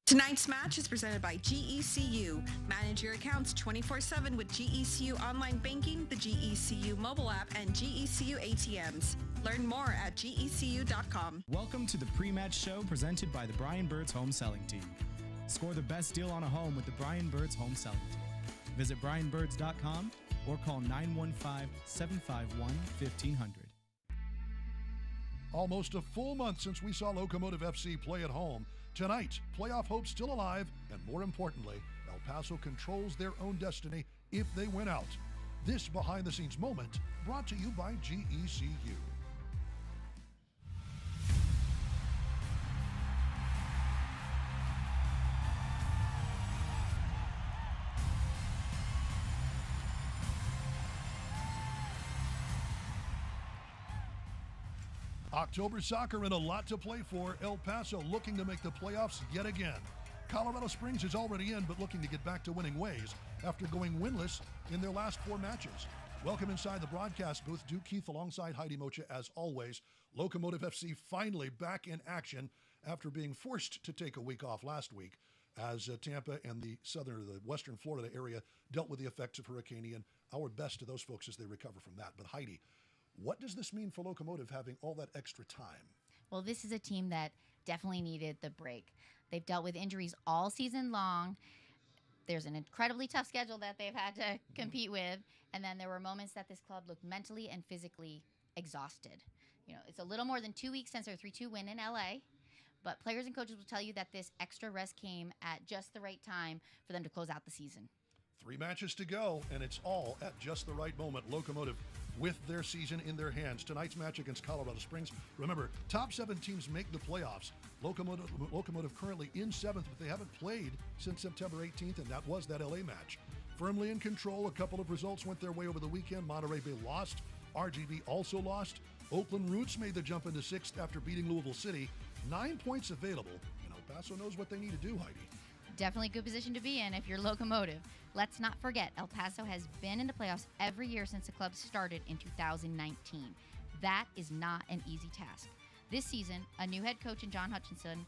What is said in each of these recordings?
Tonight's match is presented by GECU. Manage your accounts 24/7 with GECU Online Banking, the GECU mobile app, and GECU ATMs. Learn more at gecu.com. Welcome to the pre-match show presented by the Brian Birds Home Selling Team. Score the best deal on a home with the Brian Birds Home Selling Team. Visit brianbirds.com or call 915-751-1500. Almost a full month since we saw Locomotive FC play at home. Tonight, playoff hope still alive, and more importantly, El Paso controls their own destiny if they win out. This behind-the-scenes moment brought to you by GECU. October soccer and a lot to play for. El Paso looking to make the playoffs yet again. Colorado Springs is already in, but looking to get back to winning ways after going winless in their last 4 matches. Welcome inside the broadcast booth. Duke Keith alongside Heidi Mocha as always. Locomotive FC finally back in action after being forced to take a week off last week as Tampa and the western Florida area dealt with the effects of Hurricane Ian. Our best to those folks as they recover from that. But Heidi, what does this mean for Locomotive having all that extra time? Well, this is a team that definitely needed the break. They've dealt with injuries all season long. There's an incredibly tough schedule that they've had to compete with. And then there were moments that this club looked mentally and physically exhausted. You know, it's a little more than 2 weeks since their 3-2 win in LA. But players and coaches will tell you that this extra rest came at just the right time for them to close out the season. 3 matches to go, and it's all at just the right moment. Locomotive with their season in their hands. Tonight's match against Colorado Springs. Remember, top 7 teams make the playoffs. Locomotive currently in 7th, but they haven't played since September 18th, and that was that LA match. Firmly in control. A couple of results went their way over the weekend. Monterey Bay lost. RGV also lost. Oakland Roots made the jump into 6th after beating Louisville City. 9 points available, and El Paso knows what they need to do, Heidi. Definitely a good position to be in if you're Locomotive. Let's not forget, El Paso has been in the playoffs every year since the club started in 2019. That is not an easy task. This season, a new head coach in John Hutchinson,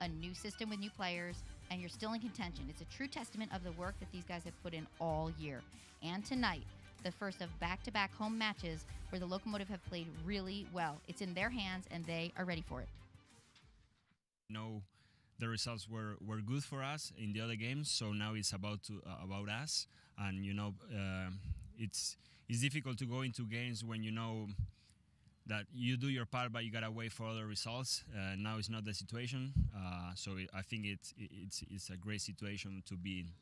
a new system with new players, and you're still in contention. It's a true testament of the work that these guys have put in all year. And tonight, the first of back-to-back home matches where the Locomotive have played really well. It's in their hands, and they are ready for it. No. The results were good for us in the other games, so now it's about us. And it's difficult to go into games when you know that you do your part, but you gotta wait for other results. Now it's not the situation, so I think it's a great situation to be in.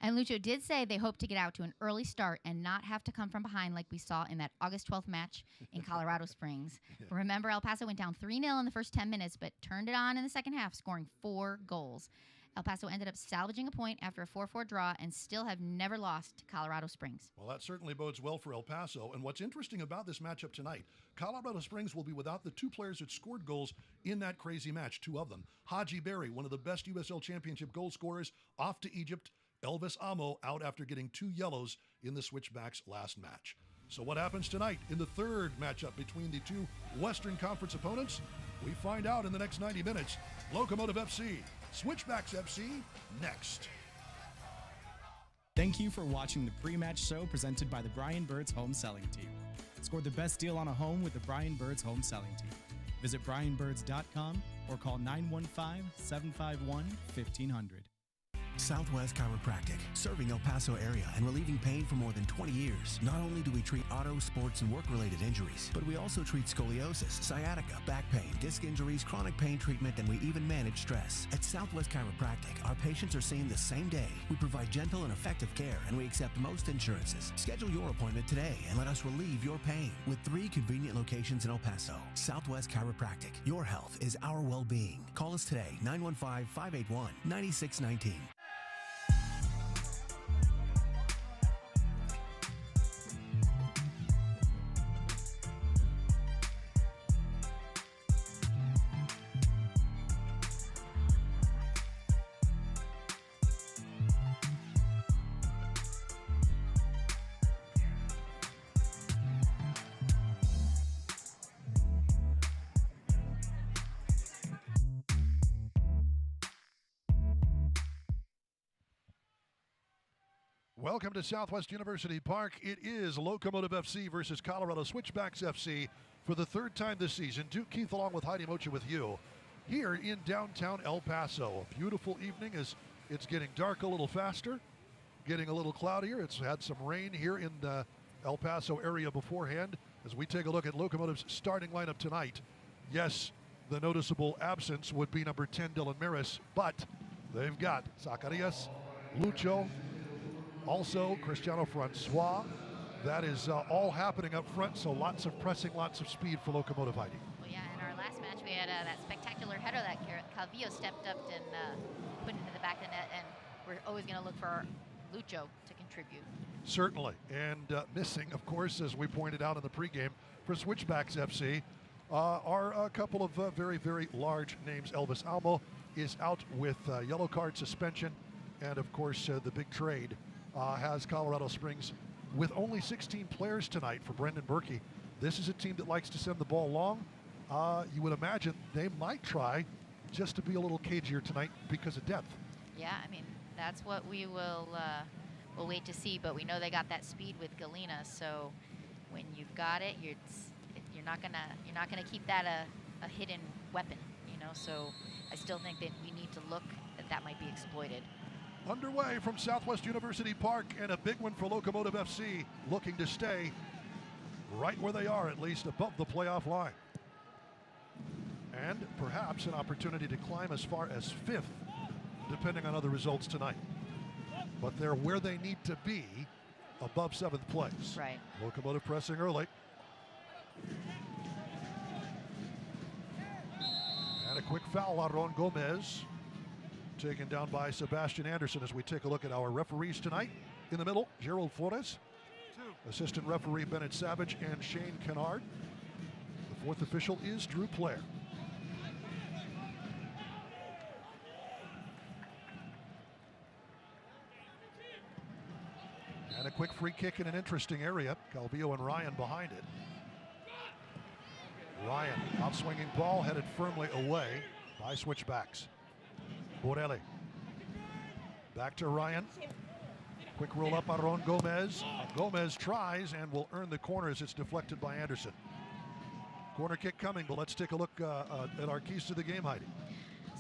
And Lucho did say they hope to get out to an early start and not have to come from behind like we saw in that August 12th match in Colorado Springs. Remember, El Paso went down 3-0 in the first 10 minutes, but turned it on in the second half, scoring 4 goals. El Paso ended up salvaging a point after a 4-4 draw and still have never lost to Colorado Springs. Well, that certainly bodes well for El Paso. And what's interesting about this matchup tonight, Colorado Springs will be without the 2 players that scored goals in that crazy match, 2 of them. Haji Berry, one of the best USL Championship goal scorers, off to Egypt. Elvis Amo out after getting 2 yellows in the Switchbacks last match. So what happens tonight in the third matchup between the 2 Western Conference opponents? We find out in the next 90 minutes. Locomotive FC, Switchbacks FC, next. Thank you for watching the pre-match show presented by the Brian Birds Home Selling Team. Score the best deal on a home with the Brian Birds Home Selling Team. Visit brianbirds.com or call 915-751-1500. Southwest Chiropractic, serving El Paso area and relieving pain for more than 20 years. Not only do we treat auto, sports, and work-related injuries, but we also treat scoliosis, sciatica, back pain, disc injuries, chronic pain treatment, and we even manage stress. At Southwest Chiropractic, our patients are seen the same day. We provide gentle and effective care, and we accept most insurances. Schedule your appointment today and let us relieve your pain. With 3 convenient locations in El Paso, Southwest Chiropractic. Your health is our well-being. Call us today, 915-581-9619. Welcome to Southwest University Park. It is Locomotive FC versus Colorado Switchbacks FC for the third time this season. Duke Keith along with Heidi Mocha with you here in downtown El Paso. A beautiful evening as it's getting dark a little faster, getting a little cloudier. It's had some rain here in the El Paso area beforehand. As we take a look at Locomotive's starting lineup tonight, yes, the noticeable absence would be number 10, Dylan Maris, but they've got Zacarias, Lucho, also Cristiano Francois. That is all happening up front, so lots of pressing, lots of speed for Locomotive, Heidi. Well, yeah, in our last match, we had that spectacular header that Calvillo stepped up and put into the back of the net, and we're always going to look for Lucho to contribute. Certainly, and missing, of course, as we pointed out in the pregame for Switchbacks FC, are a couple of very, very large names. Elvis Almo is out with yellow card suspension, and of course, the big trade has Colorado Springs with only 16 players tonight for Brendan Berkey. This is a team that likes to send the ball long. You would imagine they might try just to be a little cagier tonight because of depth. Yeah, I mean, that's what we will we'll wait to see, but we know they got that speed with Galena, so when you've got it, you're not gonna keep that a hidden weapon, you know. So I still think that we need to look that might be exploited. Underway from Southwest University Park, and a big one for Locomotive FC, looking to stay right where they are, at least above the playoff line. And perhaps an opportunity to climb as far as 5th, depending on other results tonight. But they're where they need to be, above 7th place. Right. Locomotive pressing early. And a quick foul, Aaron Gomez. Taken down by Sebastian Anderson as we take a look at our referees tonight. In the middle, Gerald Flores. Assistant referee Bennett Savage and Shane Kennard. The 4th official is Drew Player. And a quick free kick in an interesting area. Calvillo and Ryan behind it. Ryan, out-swinging ball, headed firmly away by Switchbacks. Borelli. Back to Ryan. Quick roll up, Aaron Gomez. Gomez tries and will earn the corner as it's deflected by Anderson. Corner kick coming, but let's take a look at our keys to the game, Heidi.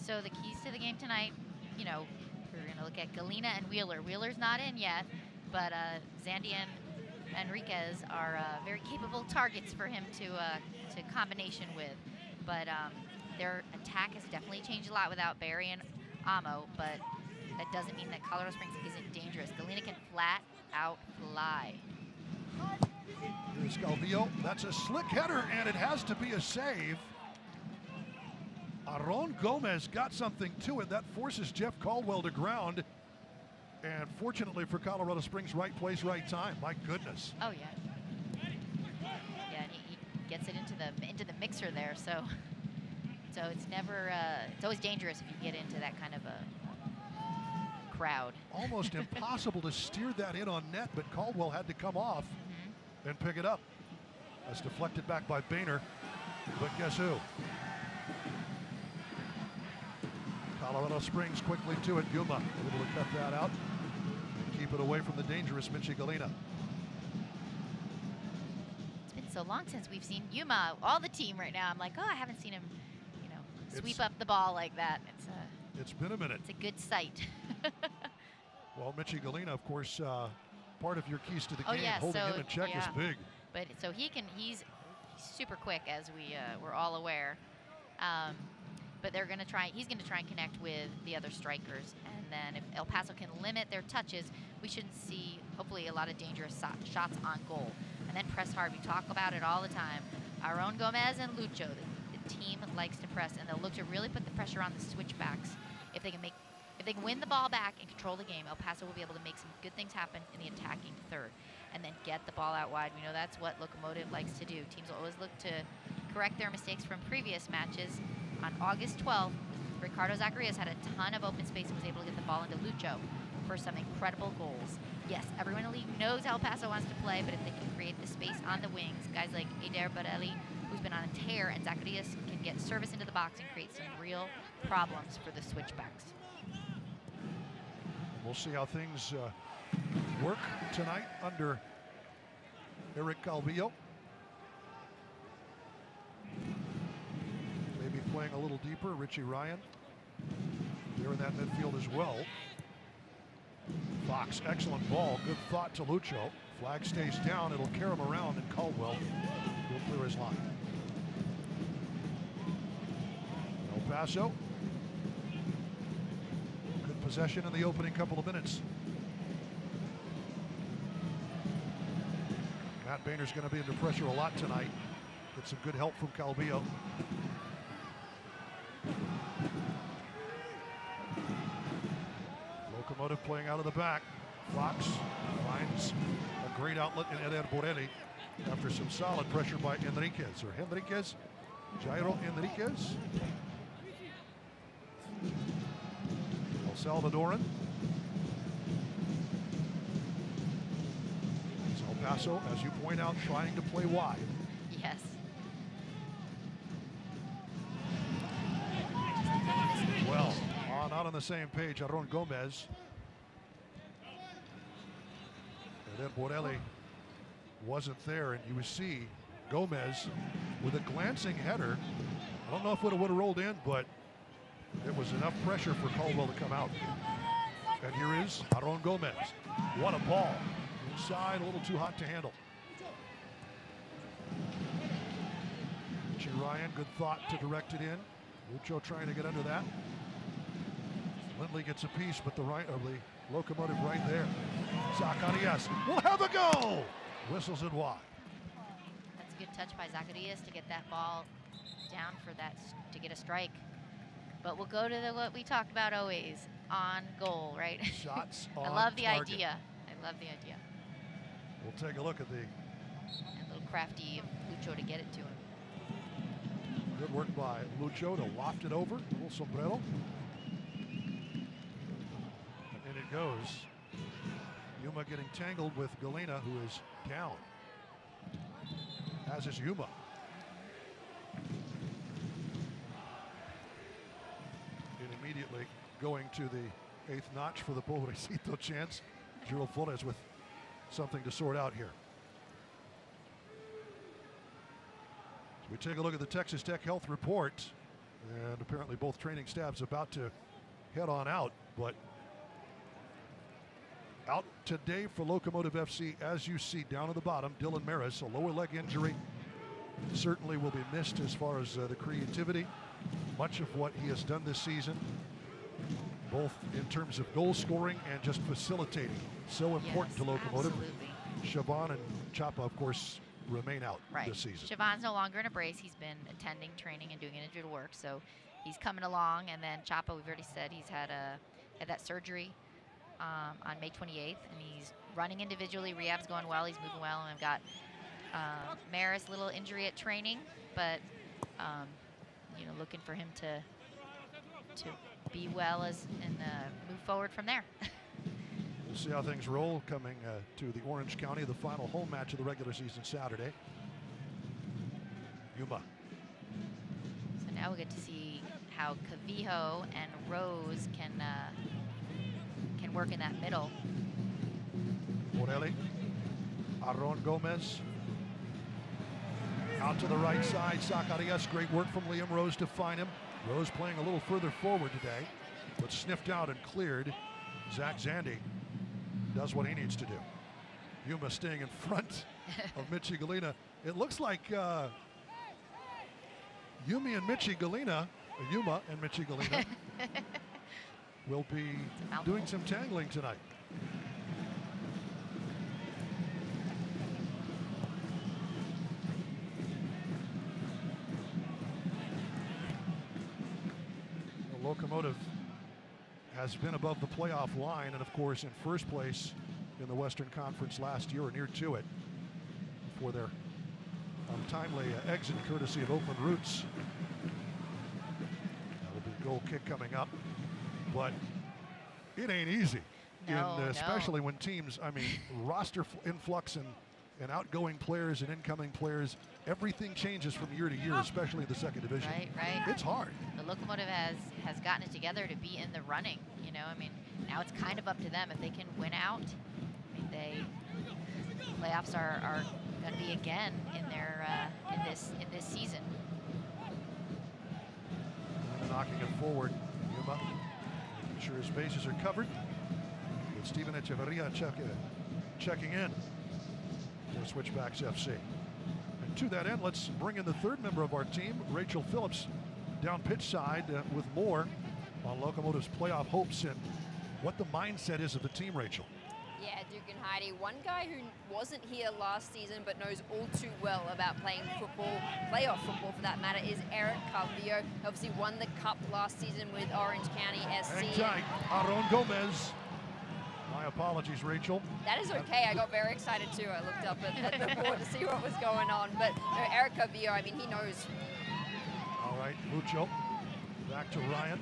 So the keys to the game tonight, you know, we're going to look at Galena and Wheeler. Wheeler's not in yet, but Zandy and Enriquez are very capable targets for him to combination with. But their attack has definitely changed a lot without Barry and Amo, but that doesn't mean that Colorado Springs isn't dangerous. Galena can flat out fly. Here's Calvillo. That's a slick header, and it has to be a save. Aaron Gomez got something to it. That forces Jeff Caldwell to ground. And fortunately for Colorado Springs, right place, right time. My goodness. Oh, yeah. Yeah, and he gets it into the mixer there, so it's never, it's always dangerous if you get into that kind of a crowd. Almost impossible to steer that in on net, but Caldwell had to come off and pick it up. That's deflected back by Boehner, but guess who? Colorado Springs quickly to it. Yuma able to cut that out and keep it away from the dangerous Mitchie Galena. It's been so long since we've seen Yuma, all the team right now. I'm like, oh, I haven't seen him, sweep up the ball like that. It's been a minute. It's a good sight. Well, Mitchie Galena, of course, part of your keys to the game, yeah, holding him in check is big. But so he's super quick, as we're all aware. But he's going to try and connect with the other strikers. And then if El Paso can limit their touches, we shouldn't see, hopefully, a lot of dangerous shots on goal. And then press hard. We talk about it all the time. Aaron Gomez and Lucho, the team likes to press, and they'll look to really put the pressure on the switchbacks. If they can win the ball back and control the game, El Paso will be able to make some good things happen in the attacking third. And then get the ball out wide. We know that's what Locomotive likes to do. Teams will always look to correct their mistakes from previous matches. On August 12th, Ricardo Zacarias had a ton of open space and was able to get the ball into Lucho for some incredible goals. Yes, everyone in the league knows El Paso wants to play, but if they can create the space on the wings, guys like Eder Borelli, who's been on a tear, and Zacarias can get service into the box and create some real problems for the switchbacks. We'll see how things work tonight under Eric Calvillo. Maybe playing a little deeper. Richie Ryan there in that midfield as well. Fox, excellent ball. Good thought to Lucho. Flag stays down. It'll carry him around, and Caldwell will clear his line. El Paso. Good possession in the opening couple of minutes. Matt Boehner's going to be under pressure a lot tonight. Get some good help from Calvillo. Locomotive playing out of the back. Fox finds a great outlet in Eder Borelli after some solid pressure by Enriquez, or Henriquez, Jairo Enriquez. El Salvadoran. It's El Paso, as you point out, trying to play wide. Yes. Well, not on the same page, Aron Gomez. And then Borelli wasn't there, and you would see Gomez with a glancing header. I don't know if it would have rolled in, but it was enough pressure for Caldwell to come out. And here is Aron Gomez. What a ball. Inside, a little too hot to handle. Richie Ryan, good thought to direct it in. Lucho trying to get under that. Lindley gets a piece, but the Locomotive right there. Zacarias will have a goal. Whistles it wide. That's a good touch by Zacarias to get that ball down for that, to get a strike. But we'll go to what we talked about always, on goal, right? Shots on I love the target. idea. I love the idea. We'll take a look at the And a little crafty of Lucho to get it to him. good work by Lucho to loft it over. A little sombrero. And it goes. Yuma getting tangled with Galena, who is down. As is Yuma. And immediately going to the 8th notch for the Pobrecito chance. Giro Flores with something to sort out here. So we take a look at the Texas Tech Health Report, and apparently both training staffs about to head on out, but out today for Locomotive FC, as you see down at the bottom, Dylan Maris, a lower leg injury. Certainly will be missed as far as the creativity. Much of what he has done this season, both in terms of goal scoring and just facilitating. So important to Locomotive. Absolutely. Shaban and Chapa, of course, remain out this season. Siobhan's no longer in a brace. He's been attending training and doing individual work, so he's coming along. And then Chapa, we've already said he's had that surgery on May 28th, and he's running individually. Rehab's going well. He's moving well. And I've got Maris, little injury at training, but looking for him to be well and move forward from there. We'll see how things roll coming to the Orange County, the final home match of the regular season Saturday. Yuma. So now we'll get to see how Cavijo and Rose can work in that middle. Borelli, Aron Gomez. Out to the right side, Zacarias. Great work from Liam Rose to find him. Rose playing a little further forward today, but sniffed out and cleared. Zach Zandy does what he needs to do. Yuma staying in front of Mitchie Galena. It looks like Yuma and Mitchie Galena will be doing some tangling tonight. The Locomotive has been above the playoff line, and of course in first place in the Western Conference last year, or near to it, for their untimely exit courtesy of Oakland Roots. That'll be a goal kick coming up, but it ain't easy. Especially when teams, roster influx and outgoing players and incoming players, everything changes from year to year, especially in the second division. Right. It's hard. The Locomotive has gotten it together to be in the running. Now it's kind of up to them. If they can win out, playoffs are going to be again in their in this season. And knocking it forward. Yuma making sure his bases are covered. With Steven Echeverria checking in for Switchbacks FC. And to that end, let's bring in the third member of our team, Rachel Phillips, down pitch side with more on Locomotive's playoff hopes and what the mindset is of the team, Rachel. Yeah, Duke and Heidi, one guy who wasn't here last season but knows all too well about playing football, playoff football for that matter, is Eric Carvillo. Obviously won the cup last season with Orange County SC. Hang tight, Aaron Gomez. My apologies, Rachel. That is okay. I got very excited too. I looked up at the board to see what was going on. But no, Eric Carvillo, I mean, he knows. All right, Lucho. Back to Ryan.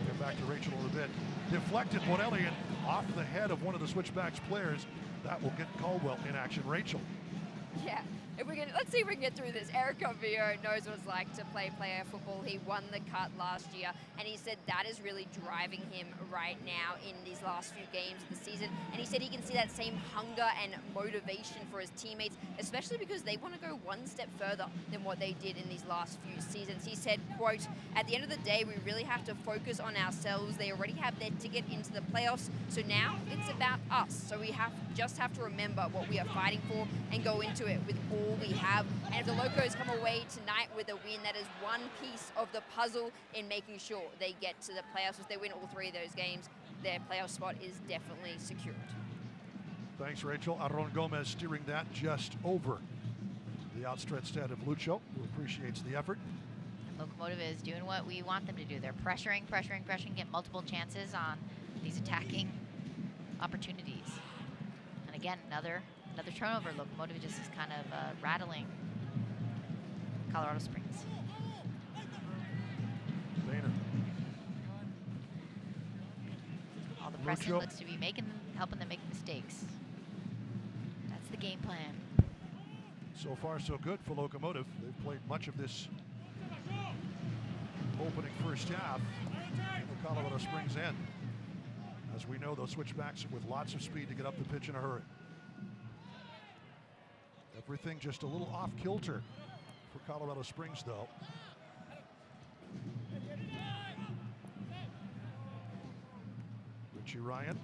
Get back to Rachel a little bit. Deflected Morelli and off the head of one of the Switchbacks players. That will get Caldwell in action. Rachel. Yeah. Let's see if we can get through this. Eric Carvillo knows what it's like to play player football. He won the cut last year, and he said that is really driving him right now in these last few games of the season. And he said he can see that same hunger and motivation for his teammates, especially because they want to go one step further than what they did in these last few seasons. He said, quote, "At the end of the day, we really have to focus on ourselves. They already have their ticket into the playoffs, so now it's about us. So we just have to remember what we are fighting for and go into it with all we have. And if the Locos come away tonight with a win, that is one piece of the puzzle in making sure they get to the playoffs. If they win all three of those games, their playoff spot is definitely secured." Thanks, Rachel. Aaron Gomez steering that just over the outstretched head of Lucho, who appreciates the effort. And Locomotive is doing what we want them to do. They're pressuring, get multiple chances on these attacking opportunities. And again, another turnover. Locomotive just is kind of rattling Colorado Springs. Boehner. All the pressing Lucho. looks to be helping them make mistakes. That's the game plan. So far, so good for Locomotive. They've played much of this opening first half in the Colorado Springs end. As we know, those Switchbacks with lots of speed to get up the pitch in a hurry. Everything just a little off kilter for Colorado Springs, though. Richie Ryan.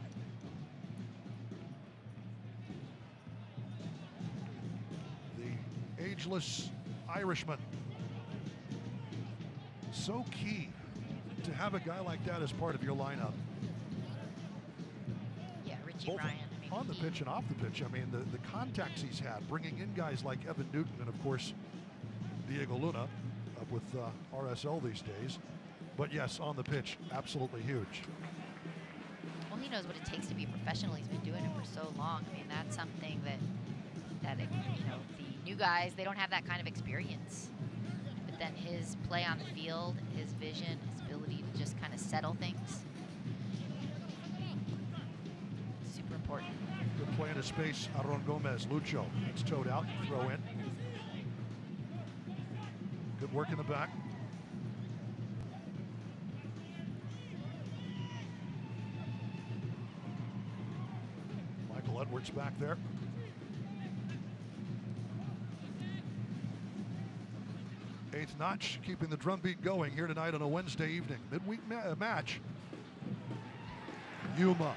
The ageless Irishman. So key to have a guy like that as part of your lineup. Yeah, Richie Both Ryan. on the pitch and off the pitch. I mean, the contacts he's had, bringing in guys like Evan Newton and, of course, Diego Luna, up with RSL these days. But yes, on the pitch, absolutely huge. Well, he knows what it takes to be professional. He's been doing it for so long. I mean, that's something that you know, the new guys, they don't have that kind of experience. But then his play on the field, his vision, his ability to just kind of settle things, super important. Good play into space. Aaron Gomez. Lucho. It's towed out. Throw in. Good work in the back. Michael Edwards back there. Eighth notch, keeping the drumbeat going here tonight on a Wednesday evening. Midweek match. Yuma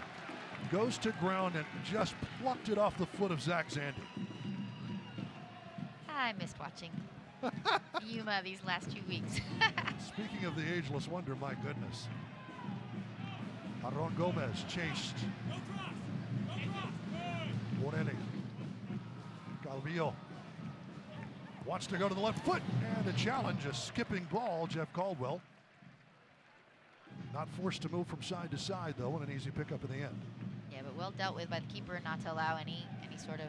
goes to ground and just plucked it off the foot of Zach Zandy. I missed watching Yuma these last 2 weeks. Speaking of the ageless wonder, my goodness. Aaron Gomez chased. Morelli. Calvillo wants to go to the left foot, and a challenge, a skipping ball. Jeff Caldwell not forced to move from side to side, though, and an easy pickup in the end. Yeah, but well dealt with by the keeper not to allow any sort of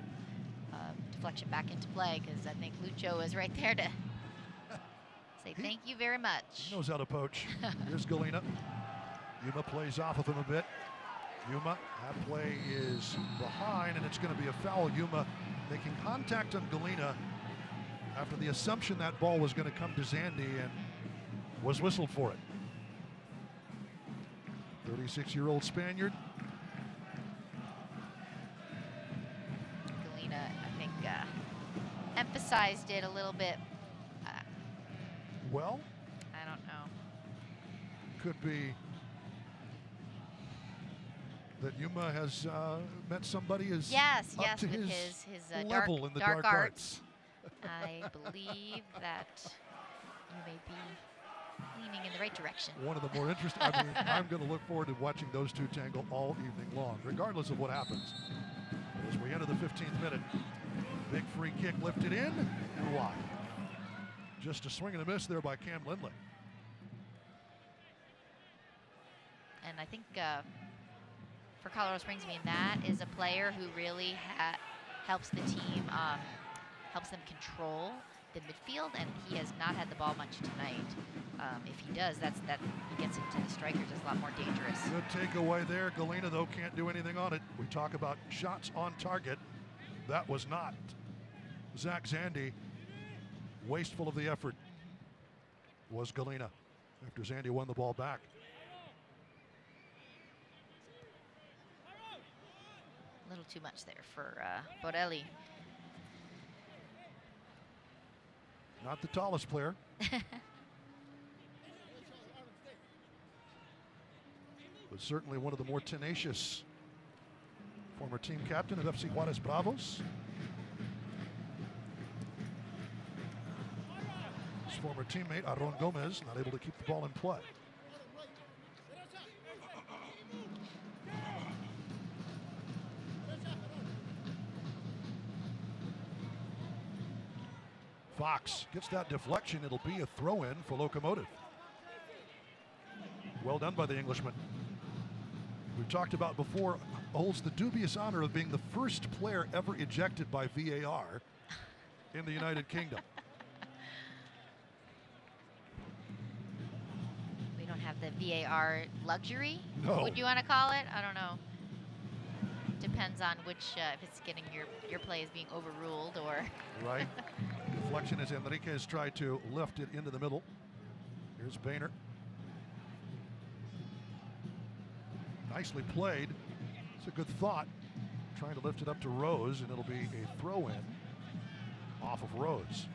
deflection back into play, because I think Lucho is right there to say thank you very much. He knows how to poach. Here's Galena. Yuma plays off of him a bit. Yuma, that play is behind, and it's going to be a foul. Yuma making contact on Galena after the assumption that ball was going to come to Zandy, and was whistled for it. 36-year-old Spaniard criticized it a little bit. Well, I don't know. could be that Yuma has met somebody as Yes, up to with his his level in the dark arts. I believe that you may be leaning in the right direction. One of the more interesting. I mean, I'm going to look forward to watching those two tangle all evening long, regardless of what happens. As we enter the 15th minute, big free kick lifted in and wide. Just a swing and a miss there by Cam Lindley. And I think for Colorado Springs, I mean, that is a player who really helps the team, helps them control the midfield, and he has not had the ball much tonight. If he does, that he gets into the strikers. It's a lot more dangerous. Good takeaway there. Galena, though, can't do anything on it. We talk about shots on target. That was not. Zach Zandy, wasteful of the effort, was Galena after Zandy won the ball back. A little too much there for Borelli. Not the tallest player. But certainly one of the more tenacious. Former team captain of FC Juarez Bravos. His former teammate Aaron Gomez not able to keep the ball in play. Fox gets that deflection. It'll be a throw-in for Locomotive. Well done by the Englishman. We've talked about before, holds the dubious honor of being the first player ever ejected by VAR in the United Kingdom. We don't have the VAR luxury. No. Would you want to call it? I don't know. Depends on which, if it's getting your play is being overruled or. Right. Deflection as Enriquez tried to lift it into the middle. Here's Boehner. Nicely played. It's a good thought. Trying to lift it up to Rose, and it'll be a throw-in off of Rose.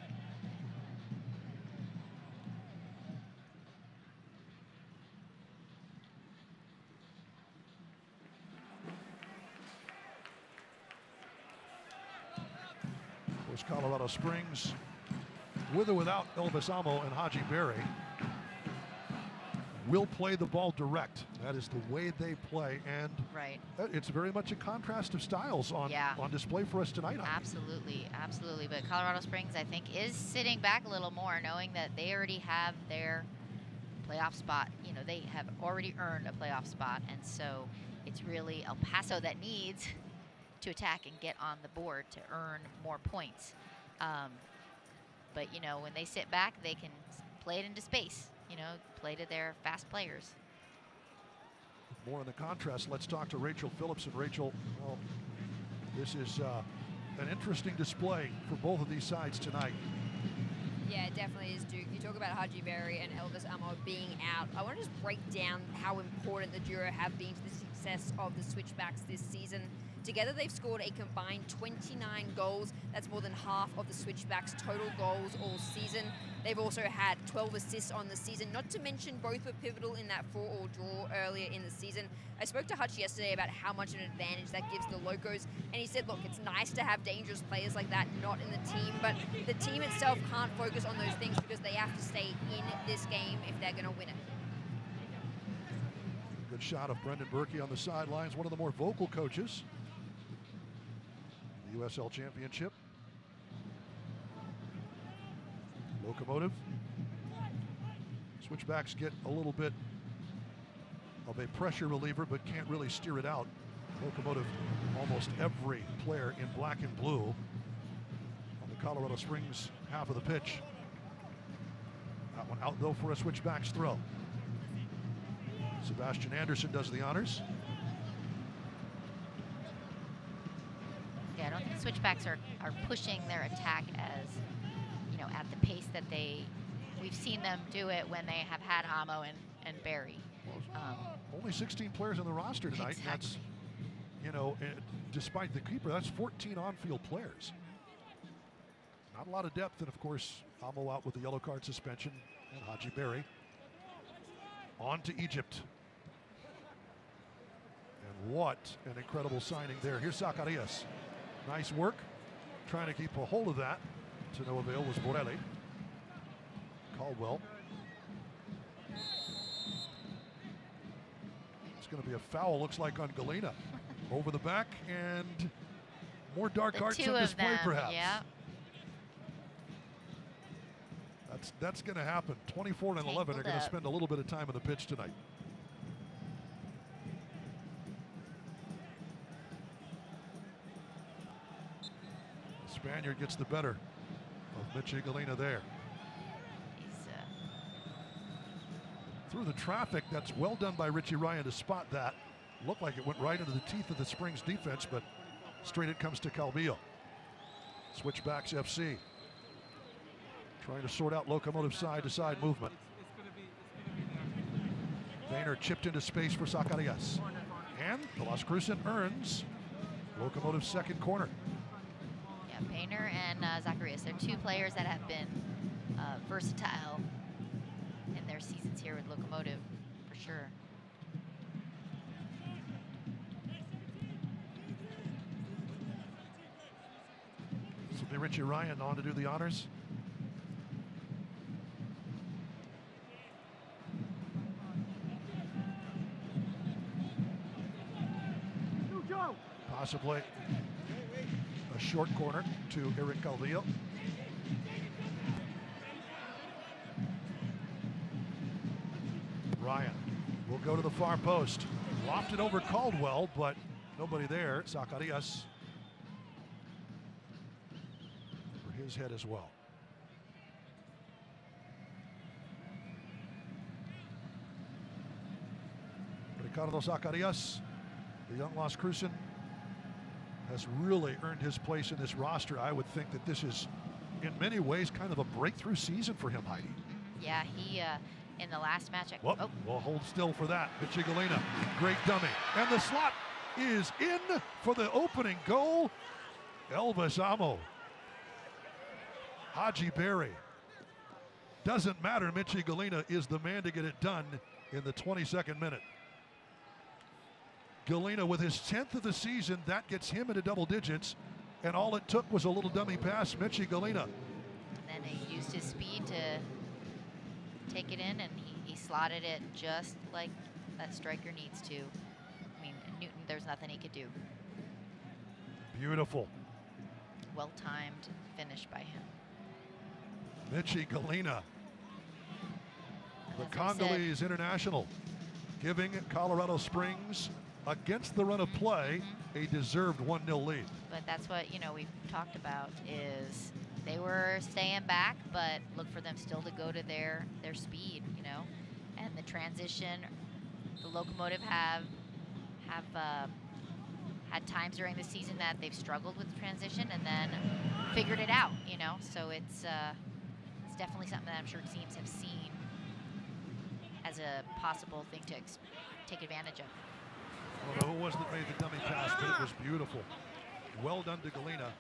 Of course, Colorado Springs, with or without Elvis Amo and Haji Berry, will play the ball direct. That is the way they play, and right. It's very much a contrast of styles on display for us tonight. Absolutely, absolutely. But Colorado Springs, I think, is sitting back a little more, knowing that they already have their playoff spot. You know, they have already earned a playoff spot, and so it's really El Paso that needs to attack and get on the board to earn more points. But, you know, when they sit back, they can play it into space. You know, play to their fast players. More in the contrast, let's talk to Rachel Phillips. And Rachel, well, this is an interesting display for both of these sides tonight. Yeah, it definitely is, Duke. You talk about Haji Berry and Elvis Amo being out. I want to just break down how important the duo have been to the success of the Switchbacks this season. Together, they've scored a combined 29 goals. That's more than half of the Switchbacks' total goals all season. They've also had 12 assists on the season, not to mention both were pivotal in that 4-4 draw earlier in the season. I spoke to Hutch yesterday about how much an advantage that gives the Locos, and he said, look, it's nice to have dangerous players like that not in the team, but the team itself can't focus on those things because they have to stay in this game if they're going to win it. Good shot of Brendan Berkey on the sidelines, one of the more vocal coaches. The USL Championship. Locomotive. Switchbacks get a little bit of a pressure reliever, but can't really steer it out. Locomotive, almost every player in black and blue on the Colorado Springs half of the pitch. That one out though for a Switchbacks throw. Sebastian Anderson does the honors. Yeah, I don't think Switchbacks are pushing their attack as, you know, at the pace that we've seen them do it when they have had Amo and Barry. Only 16 players on the roster tonight. Exactly. And that's, you know, despite the keeper, that's 14 on-field players. Not a lot of depth, and of course, Amo out with the yellow card suspension, and Haji Berry on to Egypt. And what an incredible signing there. Here's Zacarias. Nice work. Trying to keep a hold of that. To no avail was Borelli. Caldwell. It's going to be a foul, looks like, on Galena. Over the back, and more dark arts on display, perhaps. Yeah. That's going to happen. 24 and 11 are going to spend a little bit of time on the pitch tonight. The Spaniard gets the better of Mitchie Galena there. Through the traffic, that's well done by Richie Ryan to spot that. Looked like it went right into the teeth of the Springs defense, but straight it comes to Calvillo. Switchbacks FC. Trying to sort out Locomotive side-to-side movement. Boehner chipped into space for Zacarias. And the Las Cruces earns Locomotive's second corner. Yeah, Boehner and Zacarias, they're two players that have been versatile in their seasons here with Locomotive, for sure. This will be Richie Ryan on to do the honors. Possibly a short corner to Eric Calvillo. Ryan will go to the far post. Lofted over Caldwell, but nobody there. Zacarias for his head as well. Ricardo Zacarias, the young Las Cruces, has really earned his place in this roster. I would think that this is, in many ways, kind of a breakthrough season for him, Heidi. Yeah, he, in the last match... We'll hold still for that. Mitchie Galena, great dummy. And the slot is in for the opening goal. Elvis Amo. Haji Berry. Doesn't matter, Mitchie Galena is the man to get it done in the 22nd minute. Galena with his 10th of the season, that gets him into double digits, and all it took was a little dummy pass. Mitchie Galena. And then he used his speed to take it in, and he slotted it just like that striker needs to. I mean, Newton, there's nothing he could do. Beautiful. Well-timed finish by him. Mitchie Galena, the Congolese international, giving Colorado Springs, against the run of play, a deserved 1-0 lead. But that's what, we've talked about, is they were staying back, but look for them still to go to their speed, and the transition. The Locomotive have had times during the season that they've struggled with the transition and then figured it out, so it's definitely something that I'm sure teams have seen as a possible thing to take advantage of. Well, who was that made the dummy pass, but it was beautiful. Well done to Galena.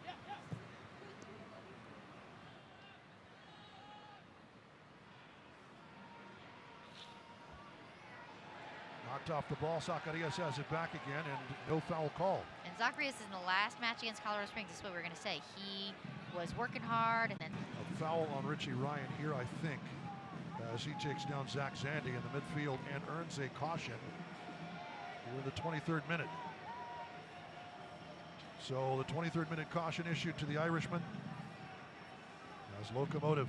Knocked off the ball. Zacarias has it back again, and no foul call. And Zacarias in the last match against Colorado Springs, this is what we're going to say. He was working hard, and then... A foul on Richie Ryan here, I think, as he takes down Zach Zandy in the midfield and earns a caution. We're in the 23rd minute. So the 23rd minute caution issued to the Irishman as Locomotive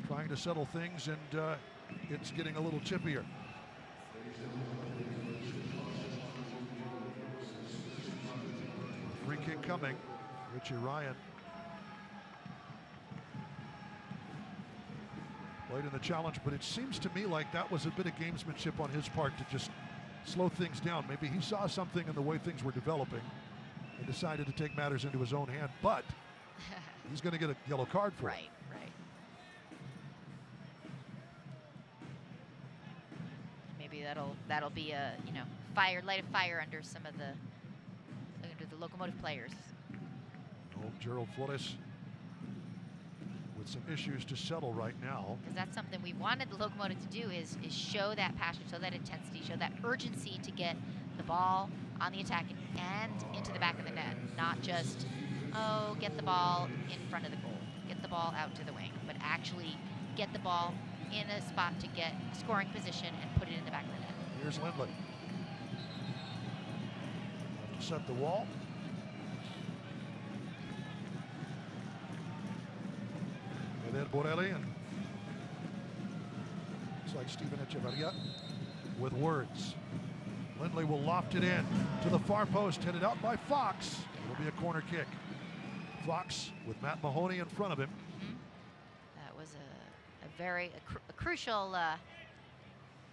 trying to settle things, and it's getting a little chippier. Free kick coming. Richie Ryan played in the challenge, but it seems to me like that was a bit of gamesmanship on his part to just slow things down. Maybe he saw something in the way things were developing and decided to take matters into his own hand, but he's going to get a yellow card for it. Right. Maybe that'll be a light a fire under some of the Locomotive players. Oh, Gerald Flores some issues to settle right now. Because that's something we wanted the Locomotive to do is show that passion, show that intensity, show that urgency to get the ball on the attack and into the back of the net. Not just, oh, get the ball in front of the goal, get the ball out to the wing, but actually get the ball in a spot to get scoring position and put it in the back of the net. Here's Lindley. Have to set the wall. And then Borelli, and looks like Steven Echeverria with words. Lindley will loft it in to the far post, headed out by Fox. It'll be a corner kick. Fox with Matt Mahoney in front of him. That was a very crucial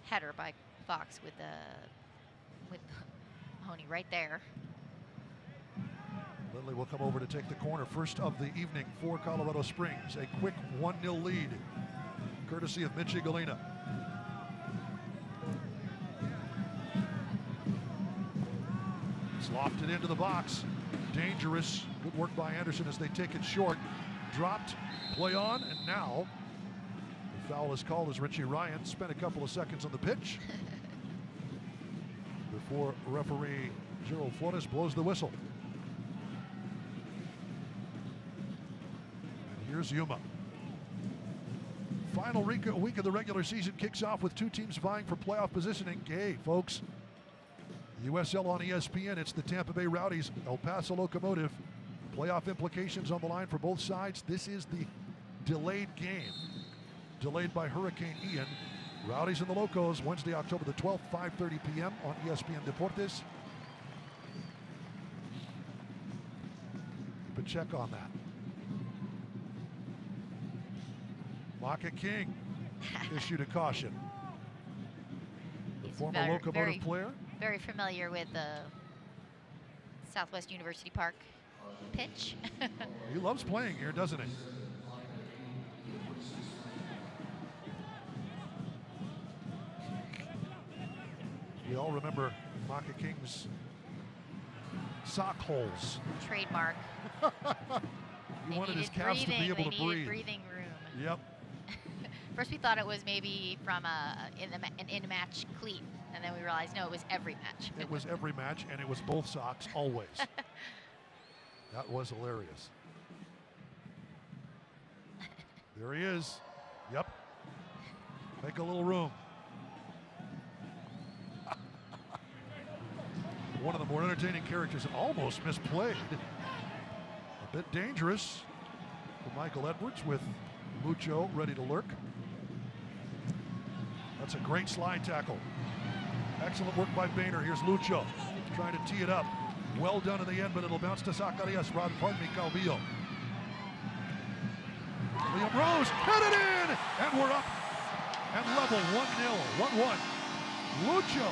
header by Fox with Mahoney right there. Lindley will come over to take the corner. First of the evening for Colorado Springs. A quick 1-0 lead, courtesy of Mitchie Galena. It's lofted into the box. Dangerous. Good work by Anderson as they take it short. Dropped, play on, and now the foul is called as Richie Ryan spent a couple of seconds on the pitch before referee Gerald Flores blows the whistle. And here's Yuma. Final week of the regular season kicks off with two teams vying for playoff positioning. Hey, folks, USL on ESPN. It's the Tampa Bay Rowdies, El Paso Locomotive. Playoff implications on the line for both sides. This is the delayed game, delayed by Hurricane Ian. Rowdies and the Locos, Wednesday, October the 12th, 5:30 p.m. on ESPN Deportes. Keep a check on that. Maka King issued a caution. The former Locomotive player. Very familiar with the Southwest University Park pitch. He loves playing here, doesn't he? We all remember Maka King's sock holes. Trademark. He wanted his calves to be able to breathe. Breathing room. Yep. First we thought it was maybe from an in-match cleat, and then we realized no, it was every match. It was every match, and it was both socks always. That was hilarious. There he is. Yep. Make a little room. One of the more entertaining characters, and almost misplayed. A bit dangerous for Michael Edwards with Mucho ready to lurk. That's a great slide tackle. Excellent work by Boehner. Here's Lucho trying to tee it up. Well done in the end, but it'll bounce to Zacarias. Calvillo. Liam Rose headed in, and we're up and level 1-0, 1-1. Lucho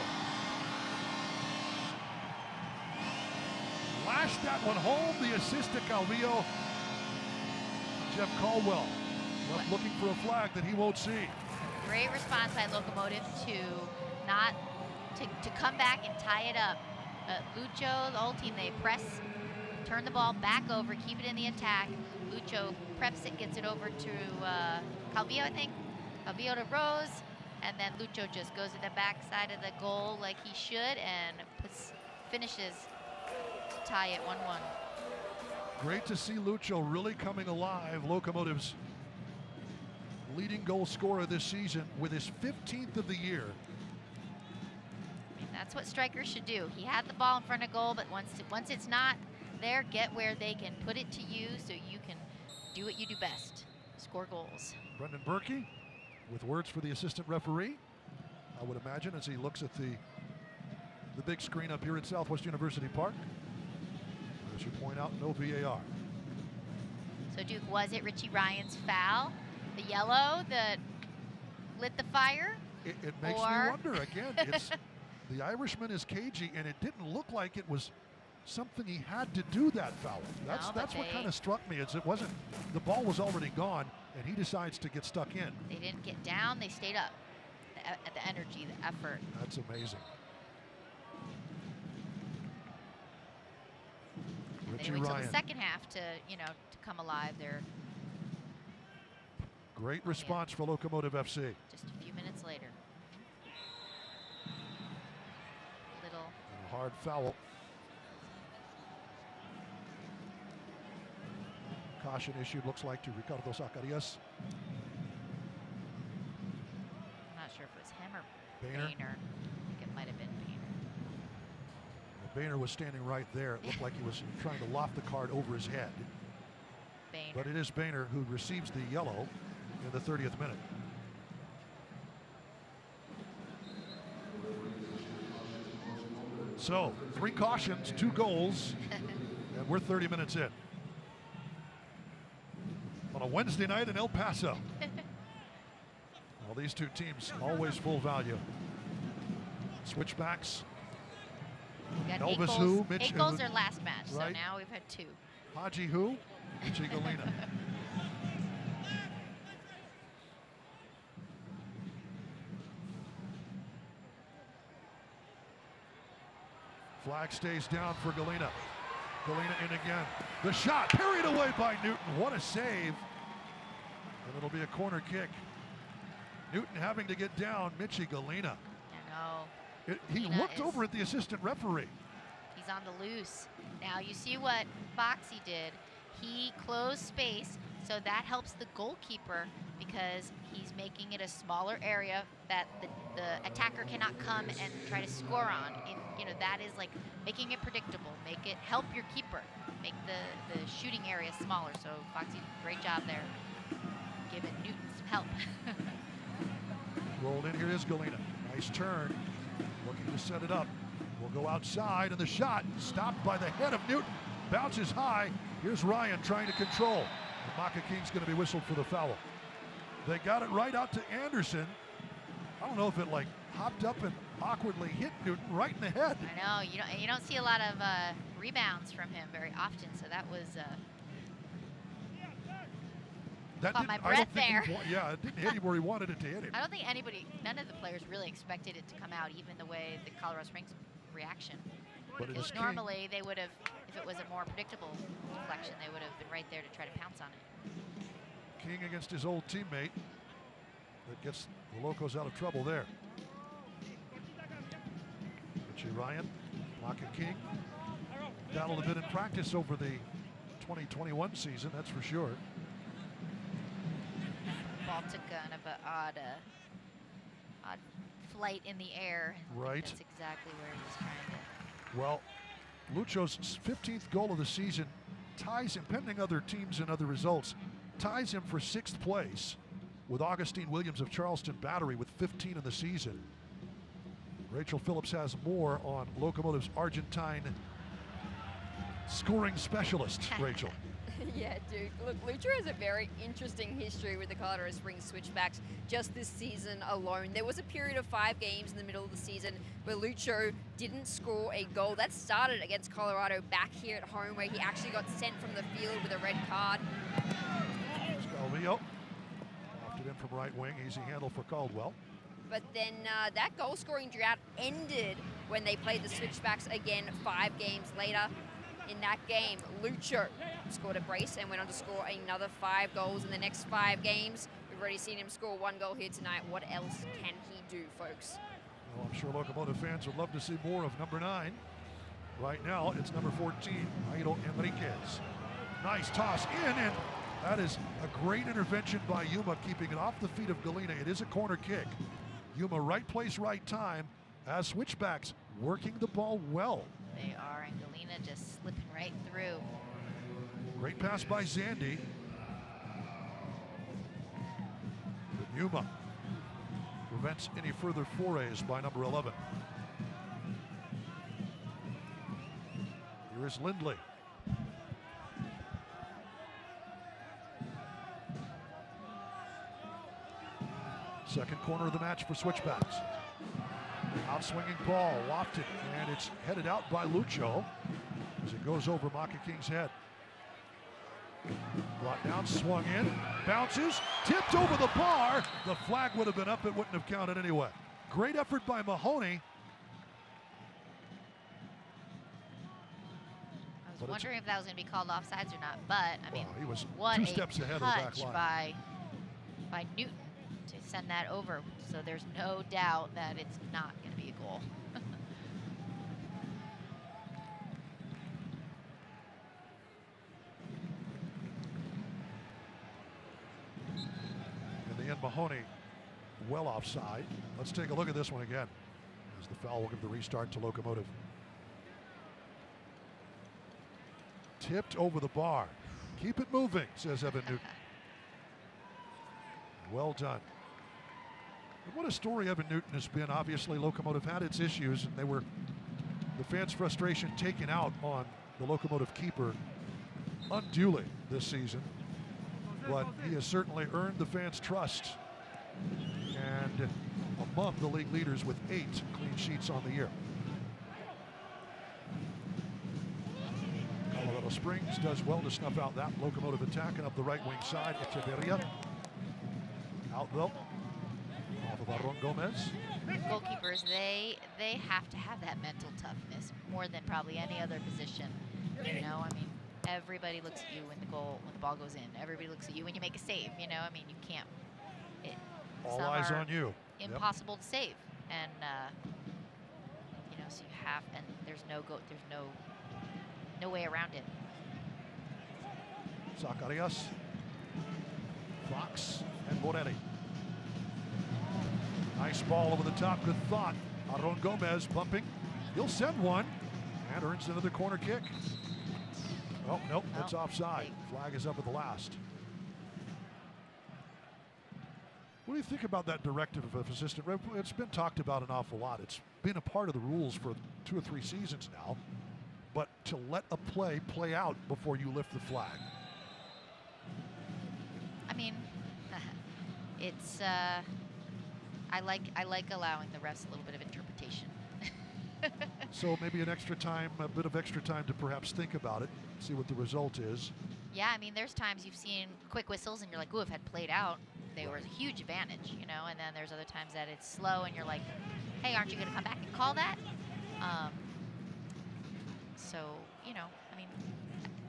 lashed that one home. The assist to Calvillo. Jeff Caldwell left looking for a flag that he won't see. Great response by Locomotive to come back and tie it up. Lucho, the whole team, they press, turn the ball back over, keep it in the attack. Lucho preps it, gets it over to Calvillo, I think. Calvillo to Rose, and then Lucho just goes to the backside of the goal like he should and finishes to tie it 1-1. Great to see Lucho really coming alive. Locomotive's leading goal scorer this season with his 15th of the year. I mean, that's what strikers should do. He had the ball in front of goal, but once it's not there, get where they can put it to you so you can do what you do best, score goals. Brendan Berkey with words for the assistant referee, I would imagine, as he looks at the big screen up here at Southwest University Park. As you point out, no VAR. So Duke, was it Richie Ryan's foul? The yellow that lit the fire? It makes me wonder again. It's the Irishman is cagey, and it didn't look like it was something he had to do that foul. That's what kind of struck me. Is it wasn't, the ball was already gone, and he decides to get stuck in. They didn't get down, they stayed up. At the energy, the effort. That's amazing. Richie They wait till Ryan. the second half to come alive. They're Great response for Locomotive FC. Just a few minutes later. Little. And a hard foul. Caution issued, looks like, to Ricardo Zacarias. I'm not sure if it was him or Boehner. Boehner. I think it might have been Boehner. Boehner was standing right there. It looked like he was trying to loft the card over his head. Boehner. But it is Boehner who receives the yellow in the 30th minute. So, 3 cautions, 2 goals, and we're 30 minutes in. On a Wednesday night in El Paso. Well, these two teams always full value. Switchbacks. We got Elvis 8 goals. who? Mitch 8 goals who? their last match, Right. so now we've had 2. Haji who? Chigalina. Flag stays down for Galena. Galena in again. The shot parried away by Newton. What a save. And it'll be a corner kick. Newton having to get down. Mitchie Galena. I know. He Galena looked over at the assistant referee. He's on the loose. Now you see what Foxy did. He closed space, so that helps the goalkeeper because he's making it a smaller area that the attacker cannot come and try to score on. That is like making it predictable. Make it help your keeper. Make the shooting area smaller. So Foxy, great job there. Giving Newton some help. Rolled in, here is Galena. Nice turn. Looking to set it up. Will go outside, and the shot stopped by the head of Newton. Bounces high. Here's Ryan trying to control. And Maka King's going to be whistled for the foul. They got it right out to Anderson. I don't know if it like hopped up and awkwardly hit Newton right in the head. I know, you don't see a lot of rebounds from him very often, so that was That caught my I don't breath think there. Yeah, it didn't hit him where he wanted it to hit him. I don't think none of the players really expected it to come out, even the way the Colorado Springs reaction. But it is Because King. normally they would have, if it was a more predictable deflection, they would have been right there to try to pounce on it. King against his old teammate. That gets the Locos out of trouble there. Richie Ryan, Maka King. Battled a bit in practice over the 2021 season, that's for sure. Ball took kind of an odd flight in the air. I think Right. That's exactly where he was trying to. Well, Lucho's 15th goal of the season ties him, pending other teams and other results, ties him for 6th place with Augustine Williams of Charleston Battery with 15 in the season. Rachel Phillips has more on Locomotive's Argentine scoring specialist, Rachel. Yeah, dude. Look, Lucho has a very interesting history with the Colorado Springs Switchbacks just this season alone. There was a period of 5 games in the middle of the season where Lucho didn't score a goal. That started against Colorado back here at home, where he actually got sent from the field with a red card. Scalvillo lofted in from right wing, easy handle for Caldwell. But then that goal-scoring drought ended when they played the Switchbacks again 5 games later. In that game, Lucho scored a brace and went on to score another 5 goals in the next 5 games. We've already seen him score 1 goal here tonight. What else can he do, folks? Well, I'm sure Locomotive fans would love to see more of number 9. Right now, it's number 14, Jairo Enriquez. Nice toss in, and that is a great intervention by Yuma, keeping it off the feet of Galena. It is a corner kick. Yuma, right place, right time, as Switchbacks working the ball well. They are, and Galena just slipping right through. Great pass by Zandy. But Yuma prevents any further forays by number 11. Here is Lindley. Second corner of the match for Switchbacks. Outswinging ball, lofted, and it's headed out by Lucho as it goes over Maka King's head. Brought down, swung in, bounces, tipped over the bar. The flag would have been up, it wouldn't have counted anyway. Great effort by Mahoney. I was wondering if that was going to be called offsides or not, but I mean, Wow, he was what 2 a steps ahead of the back touch line. by by Newton to send that over. So there's no doubt that it's not going to be a goal. In the end, Mahoney well offside. Let's take a look at this one again, as the foul will give the restart to Locomotive. Tipped over the bar. Keep it moving, says Evan Newton. Well done. And what a story Evan Newton has been. Obviously, Locomotive had its issues, and they were the fans' frustration taken out on the Locomotive keeper unduly this season. But he has certainly earned the fans' trust, and among the league leaders with 8 clean sheets on the year. Colorado Springs does well to snuff out that Locomotive attack, and up the right wing side, Echeverria. Out though, off of Aaron Gomez. Goalkeepers, they have to have that mental toughness more than probably any other position. You know, I mean, everybody looks at you when the ball goes in. Everybody looks at you when you make a save. You know, I mean, you can't. All eyes on you. Impossible to save, and you know, so you have, and there's no way around it. Zacarias, Fox, and Moretti. Nice ball over the top, good thought. Aaron Gomez bumping. He'll send one and earns another corner kick. Oh, nope, it's offside. Flag is up at the last. What do you think about that directive of assistant ref? It's been talked about an awful lot. It's been a part of the rules for 2 or 3 seasons now. But to let a play out before you lift the flag. I mean, it's I like allowing the refs a little bit of interpretation. So maybe a bit of extra time to perhaps think about it, see what the result is. Yeah, I mean, there's times you've seen quick whistles and you're like, ooh, if it had played out, they were a huge advantage, you know, and then there's other times that it's slow and you're like, hey, aren't you going to come back and call that? So, you know, I mean,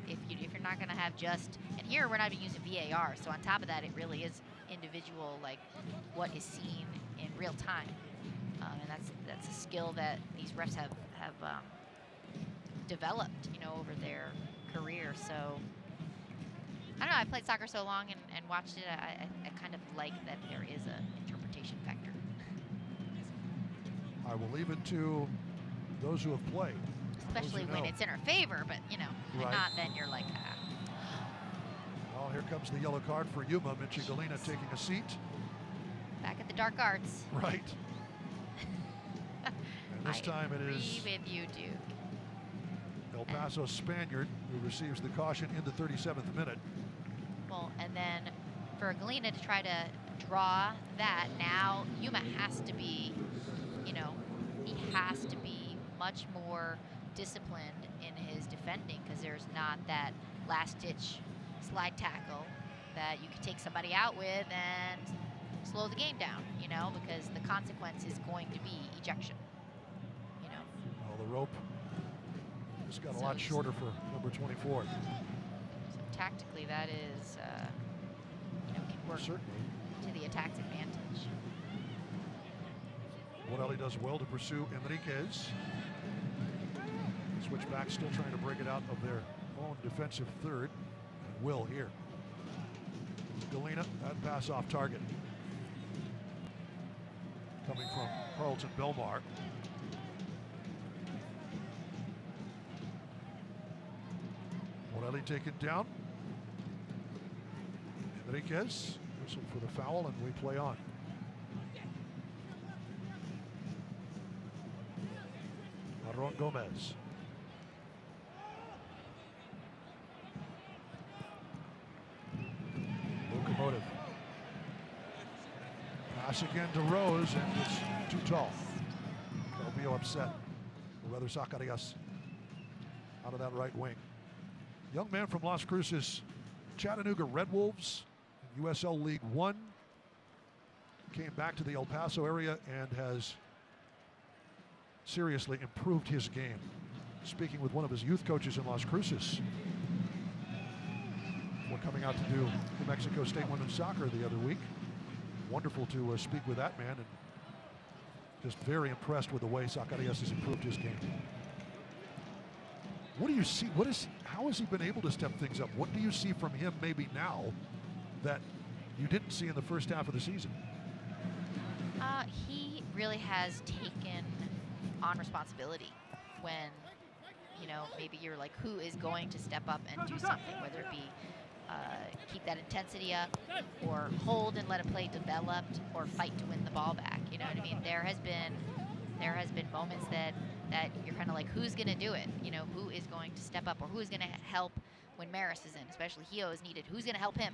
if you're not going to have and here we're not even using VAR, so on top of that, it really is individual, like what is seen in real time, and that's a skill that these refs have developed, you know, over their career. So I don't know, I played soccer so long and watched it, I kind of like that there is an interpretation factor. I will leave it to those who have played. Especially when it's in our favor, but, you know, and not then you're like, Oh, here comes the yellow card for Yuma. Mitchie Galena taking a seat. Back at the dark arts. Right. And this time it is with you, Duke. El Paso Spaniard who receives the caution in the 37th minute. Well, and then for Galena to try to draw that, now Yuma has to be, you know, he has to be much more disciplined in his defending, because there's not that last-ditch slide tackle that you could take somebody out with and slow the game down, you know, because the consequence is going to be ejection, you know. Well, the rope just got a lot shorter for number 24. So tactically, that is, you know, can work to the attack's advantage. Morelli does well to pursue Enriquez. Switchbacks still trying to break it out of their own defensive third. And will here. Galena, that pass off target. Coming from Carlton Belmar. Morelli taken down. Enriquez, whistle for the foul, and we play on. Aaron Gomez. Locomotive. Pass again to Rose, and it's too tall. Calvillo upset. Or rather, Zacarias out of that right wing. Young man from Las Cruces, Chattanooga Red Wolves, USL League One. Came back to the El Paso area and has seriously improved his game. Speaking with one of his youth coaches in Las Cruces, we're coming out to do New Mexico State Women's Soccer the other week. wonderful to speak with that man, and just very impressed with the way Zacarias has improved his game. What do you see? How has he been able to step things up? What do you see from him maybe now that you didn't see in the first half of the season? He really has taken on responsibility when, you know, maybe you're like, who is going to step up and do something, whether it be keep that intensity up, or hold and let a play develop, or fight to win the ball back. You know what I mean? There has been moments that you're kind of like, who's going to do it? You know, who is going to step up, or who is going to help when Maris is in, especially Hio is needed. Who's going to help him?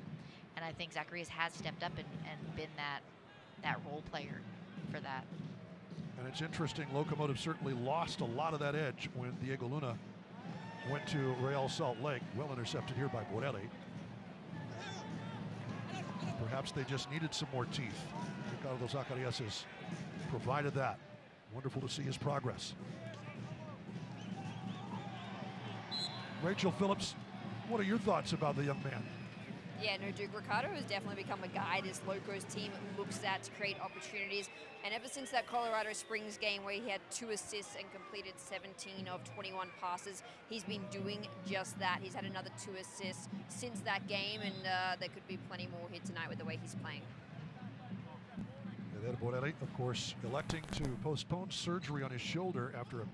And I think Zacarias has stepped up and been that role player for that. And it's interesting, Locomotive certainly lost a lot of that edge when Diego Luna went to Real Salt Lake. Well intercepted here by Borelli. Perhaps they just needed some more teeth. Ricardo Zacarias has provided that. Wonderful to see his progress. Rachel Phillips, what are your thoughts about the young man? Yeah, no, Duke Ricardo has definitely become a guy this Locos team looks at to create opportunities. And ever since that Colorado Springs game where he had 2 assists and completed 17 of 21 passes, he's been doing just that. He's had another 2 assists since that game, and there could be plenty more here tonight with the way he's playing. And then Borelli, of course, electing to postpone surgery on his shoulder after a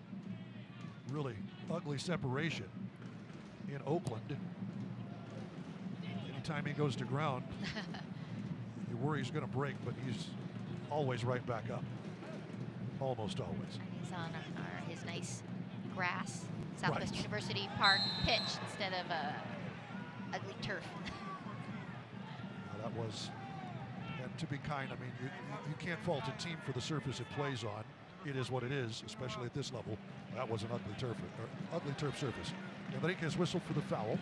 really ugly separation in Oakland. Anytime he goes to ground, you worry he's going to break, but he's always right back up. Almost always. He's on his nice grass, Southwest Right. University Park pitch instead of ugly turf. Now that was, and to be kind, I mean, you can't fault a team for the surface it plays on. It is what it is, especially at this level. That was an ugly turf surface. Enriquez whistled for the foul.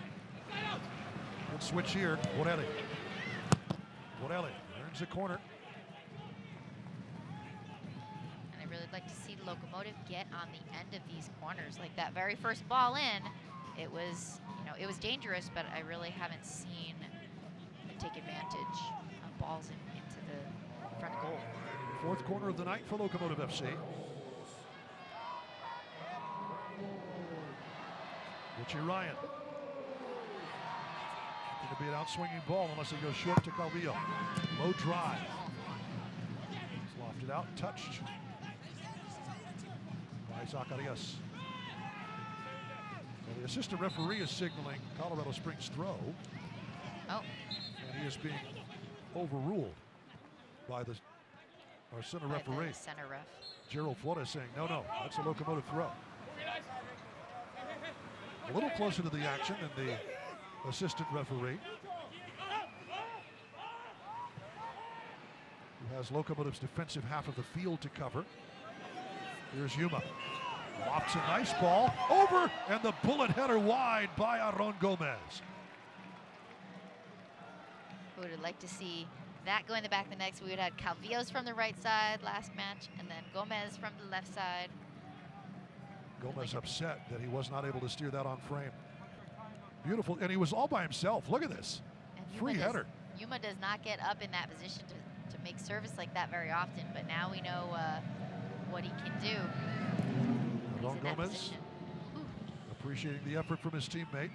Good switch here. Borelli earns the corner. And I really like to see the Locomotive get on the end of these corners. Like that very first ball in, it was, you know, it was dangerous, but I really haven't seen them take advantage of balls into the front of goal. 4th corner of the night for Locomotive FC. Richie Ryan. Going to be an outswinging ball unless it goes short to Calvillo. Low drive. It's lofted out, touched by Zacarias. So the assistant referee is signaling Colorado Springs throw. Oh. And he is being overruled by our center referee. Center ref. Gerald Flores saying, no, that's a Locomotive throw. A little closer to the action than the assistant referee, who has Locomotive's defensive half of the field to cover. Here's Yuma. Lofts a nice ball over, and the bullet header wide by Aaron Gomez. We would have liked to see that go in the back of the net. We would have had Calvillo's from the right side last match, and then Gomez from the left side. Gomez upset that he was not able to steer that on frame. Beautiful, and he was all by himself. Look at this. Free header. Yuma does not get up in that position to make service like that very often, but now we know what he can do. Aaron Gomez appreciating the effort from his teammate.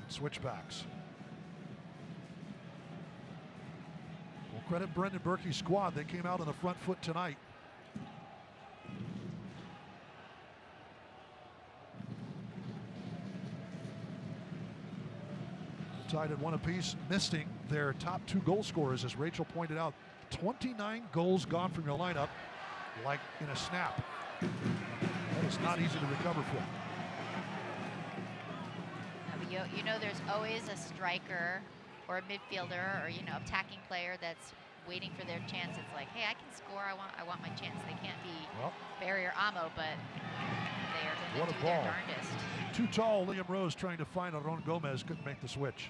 And switchbacks. Well, credit Brendan Berkey's squad. They came out on the front foot tonight. Tied at 1 apiece, missing their top 2 goal scorers, as Rachel pointed out. 29 goals gone from your lineup, like in a snap. That is not easy to recover from. You know, there's always a striker or a midfielder or, you know, attacking player that's waiting for their chance. It's like, hey, I can score. I want my chance. They can't be Barry or Amo, but they are going to do their darndest. Too tall, Liam Rose trying to find Aaron Gomez, couldn't make the switch.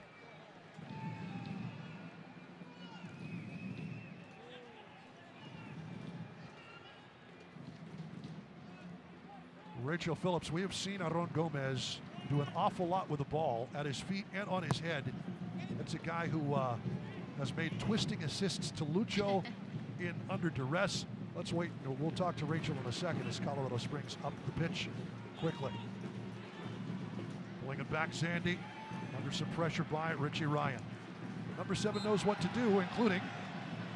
Rachel Phillips, we have seen Aaron Gomez do an awful lot with the ball at his feet and on his head. That's a guy who has made twisting assists to Lucho in under duress. Let's wait. We'll talk to Rachel in a second as Colorado Springs up the pitch quickly. Pulling it back, Zandy, under some pressure by Richie Ryan. Number 7 knows what to do, including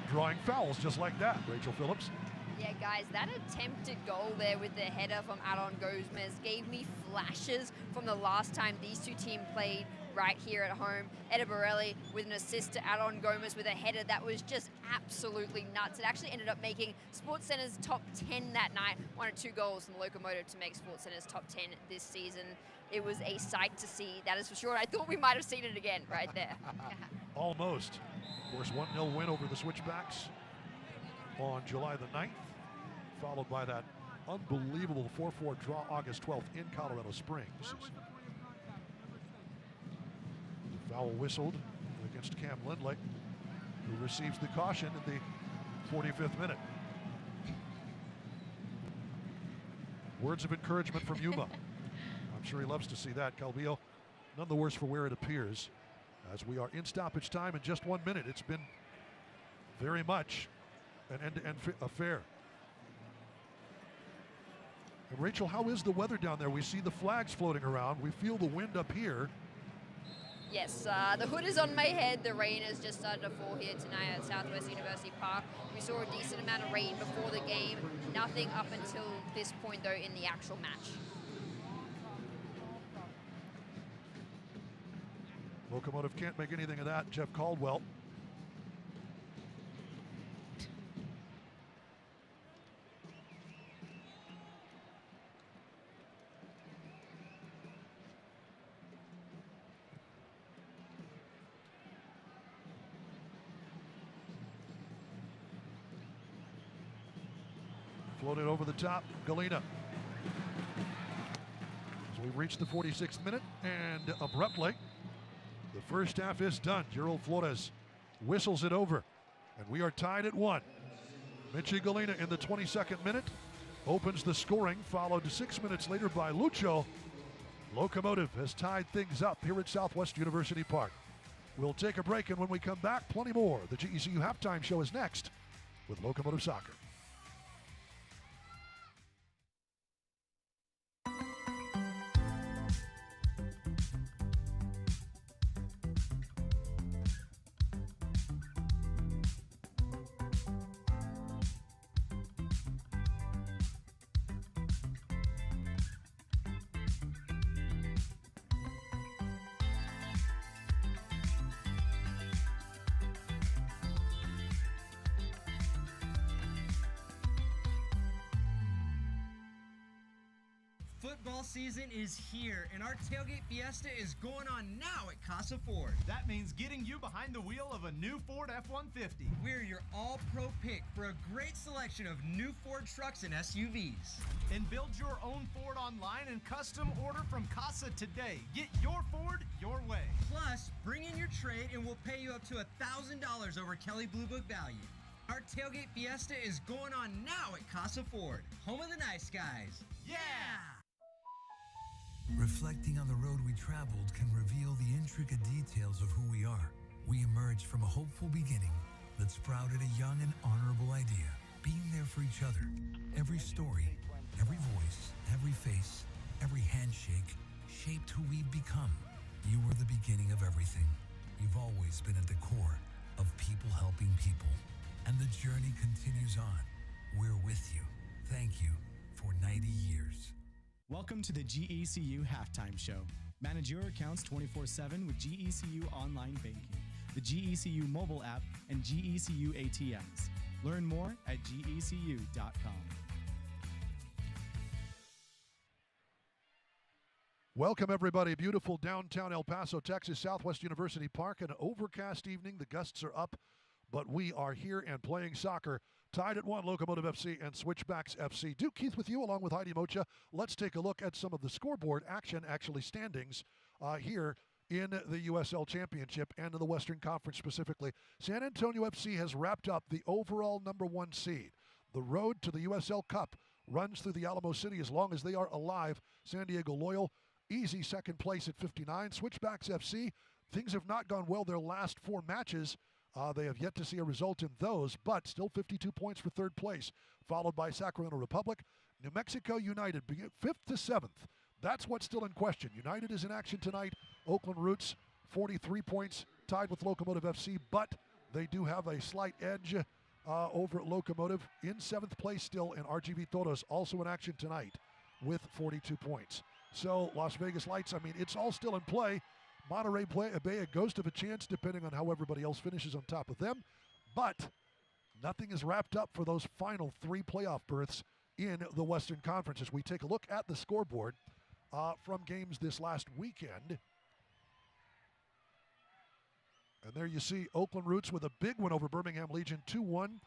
drawing fouls just like that. Rachel Phillips. Yeah, guys, that attempted goal there with the header from Aaron Gomez gave me flashes from the last time these two teams played right here at home. Eder Borelli with an assist to Aaron Gomez with a header that was just absolutely nuts. It actually ended up making SportsCenter's top 10 that night. 1 or 2 goals from the Locomotive to make SportsCenter's top 10 this season. It was a sight to see, that is for sure. I thought we might have seen it again right there. Almost. Of course, 1-0 win over the Switchbacks on July the 9th, followed by that unbelievable 4-4 draw August 12th in Colorado Springs. The foul whistled against Cam Lindley, who receives the caution in the 45th minute. Words of encouragement from Yuma. I'm sure he loves to see that. Calvillo, none the worse for where it appears. As we are in stoppage time in just 1 minute, it's been very much an end-to-end affair. And Rachel, how is the weather down there? We see the flags floating around. We feel the wind up here. Yes, the hood is on my head. The rain has just started to fall here tonight at Southwest University Park. We saw a decent amount of rain before the game. Nothing up until this point, though, in the actual match. Locomotive can't make anything of that. Jeff Caldwell. Floated over the top, Galena. So we've reached the 46th minute, and abruptly, the first half is done. Gerald Flores whistles it over, and we are tied at 1. Mitchie Galena in the 22nd minute opens the scoring, followed 6 minutes later by Lucho. Locomotive has tied things up here at Southwest University Park. We'll take a break, and when we come back, plenty more. The GECU halftime show is next with Locomotive Soccer. Football season is here, and our tailgate fiesta is going on now at Casa Ford. That means getting you behind the wheel of a new Ford F-150. We're your all-pro pick for a great selection of new Ford trucks and SUVs. And build your own Ford online and custom order from Casa today. Get your Ford your way. Plus, bring in your trade and we'll pay you up to $1,000 over Kelly Blue Book value. Our tailgate fiesta is going on now at Casa Ford, home of the nice guys. Yeah! Reflecting on the road we traveled can reveal the intricate details of who we are. We emerged from a hopeful beginning that sprouted a young and honorable idea, being there for each other. Every story, every voice, every face, every handshake shaped who we've become. You were the beginning of everything. You've always been at the core of people helping people. And the journey continues on. We're with you. Thank you for 90 years. Welcome to the GECU Halftime Show. Manage your accounts 24/7 with GECU Online Banking, the GECU mobile app, and GECU ATMs. Learn more at gecu.com. Welcome, everybody. Beautiful downtown El Paso, Texas, Southwest University Park. An overcast evening. The gusts are up, but we are here and playing soccer. Tied at 1, Locomotive FC and Switchbacks FC. Duke Keith with you, along with Heidi Mocha. Let's take a look at some of the scoreboard action, actually standings here in the USL Championship and in the Western Conference specifically. San Antonio FC has wrapped up the overall #1 seed. The road to the USL Cup runs through the Alamo City as long as they are alive. San Diego Loyal easy second place at 59. Switchbacks FC, things have not gone well their last 4 matches. They have yet to see a result in those, but still 52 points for third place, followed by Sacramento Republic. New Mexico United, 5th to 7th. That's what's still in question. United is in action tonight. Oakland Roots, 43 points, tied with Locomotive FC, but they do have a slight edge over at Locomotive. In 7th place still, and RGV Toros also in action tonight with 42 points. So Las Vegas Lights, I mean, it's all still in play. Monterey Bay, a ghost of a chance, depending on how everybody else finishes on top of them. But nothing is wrapped up for those final 3 playoff berths in the Western Conference. As we take a look at the scoreboard from games this last weekend. And there you see Oakland Roots with a big win over Birmingham Legion, 2-1.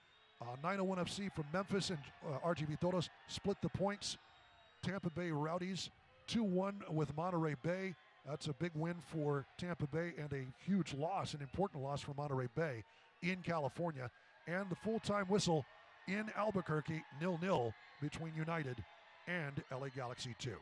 901 FC from Memphis and RGV Toros split the points. Tampa Bay Rowdies, 2-1 with Monterey Bay. That's a big win for Tampa Bay and a huge loss, an important loss for Monterey Bay in California. And the full-time whistle in Albuquerque, 0-0 between United and LA Galaxy 2.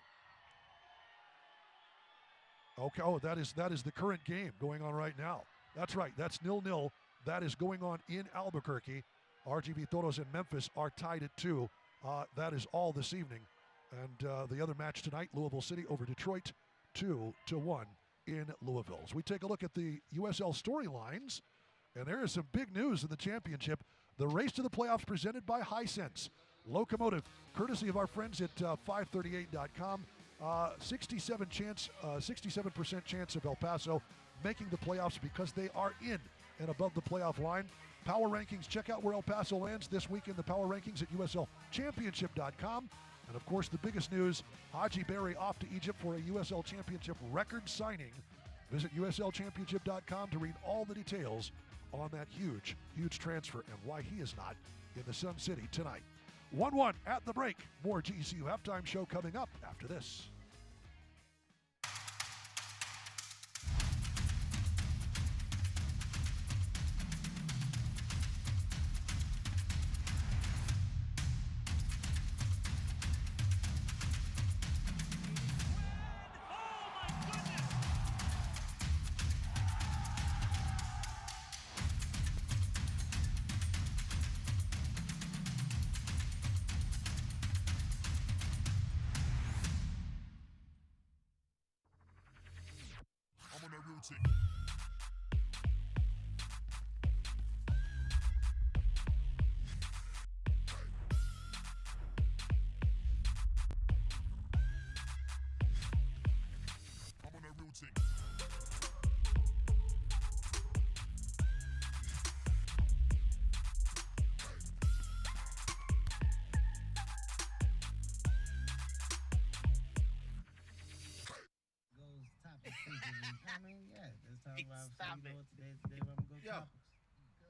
Okay, that is the current game going on right now. That's right, that's 0-0. That is going on in Albuquerque. RGV Toros and Memphis are tied at 2. That is all this evening. And the other match tonight, Louisville City over Detroit, 2-1 in Louisville. As we take a look at the USL storylines, and there is some big news in the championship. The race to the playoffs presented by Hisense. Locomotive, courtesy of our friends at 538.com. 67% chance of El Paso making the playoffs because they are in and above the playoff line. Power rankings, check out where El Paso lands this week in the power rankings at USL Championship.com. And of course, the biggest news, Haji Berry off to Egypt for a USL Championship record signing. Visit USLChampionship.com to read all the details on that huge, huge transfer and why he is not in the Sun City tonight. 1-1 at the break. More GECU halftime show coming up after this.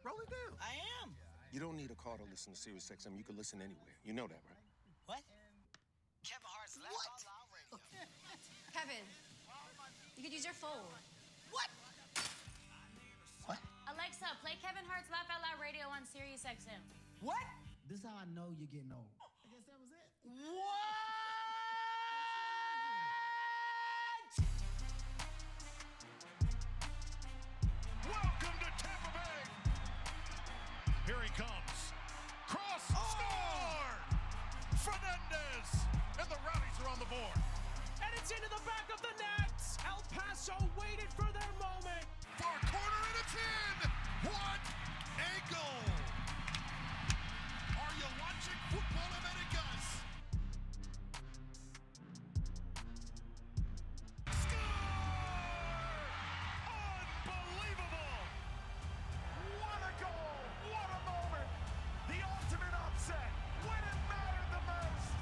Roll it down. I am. You don't need a car to listen to Sirius XM. You can listen anywhere. You know that, right? What? Kevin Hart's Laugh Out Loud Radio. Kevin, you could use your phone. What? What? Alexa, play Kevin Hart's Laugh Out Loud Radio on Sirius XM. What? This is how I know you're getting old. I guess that was it. What? Welcome to Tampa Bay. Here he comes. Cross, score! Fernandez, and the Rowdies are on the board. And it's into the back of the net. El Paso waited for their moment. Far corner, and it's in. What a goal! Are you watching Football Americas? Unbelievable! What a goal! What a moment! The ultimate upset when it mattered the most!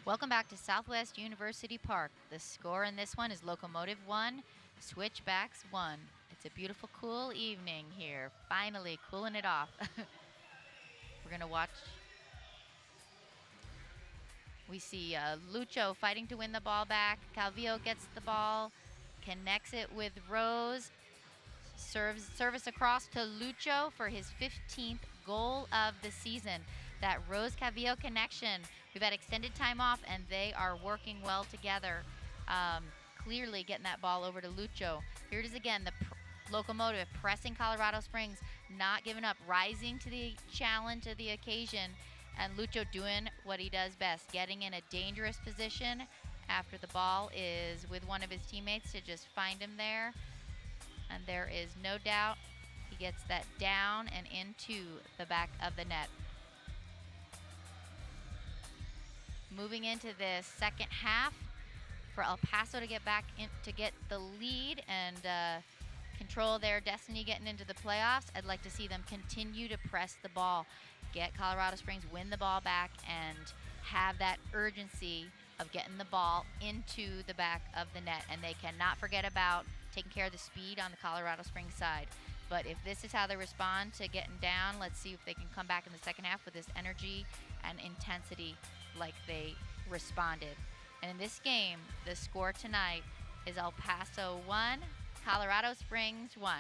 Welcome back to Southwest University Park. The score in this one is Locomotive 1, Switchbacks 1. It's a beautiful, cool evening here. Finally cooling it off. We're going to watch. We see Lucho fighting to win the ball back. Calvillo gets the ball, connects it with Rose. Service across to Lucho for his 15th goal of the season. That Rose Cavillo connection. We've had extended time off, and they are working well together. Clearly getting that ball over to Lucho. Here it is again, the Locomotive pressing Colorado Springs, not giving up, rising to the challenge of the occasion, and Lucho doing what he does best, getting in a dangerous position after the ball is with one of his teammates to just find him there. And there is no doubt he gets that down and into the back of the net. Moving into the second half for El Paso to get back in to get the lead and control their destiny getting into the playoffs. I'd like to see them continue to press the ball, get Colorado Springs, win the ball back, and have that urgency of getting the ball into the back of the net. And they cannot forget about taking care of the speed on the Colorado Springs side. But if this is how they respond to getting down, let's see if they can come back in the second half with this energy and intensity like they responded. And in this game, the score tonight is El Paso 1, Colorado Springs 1.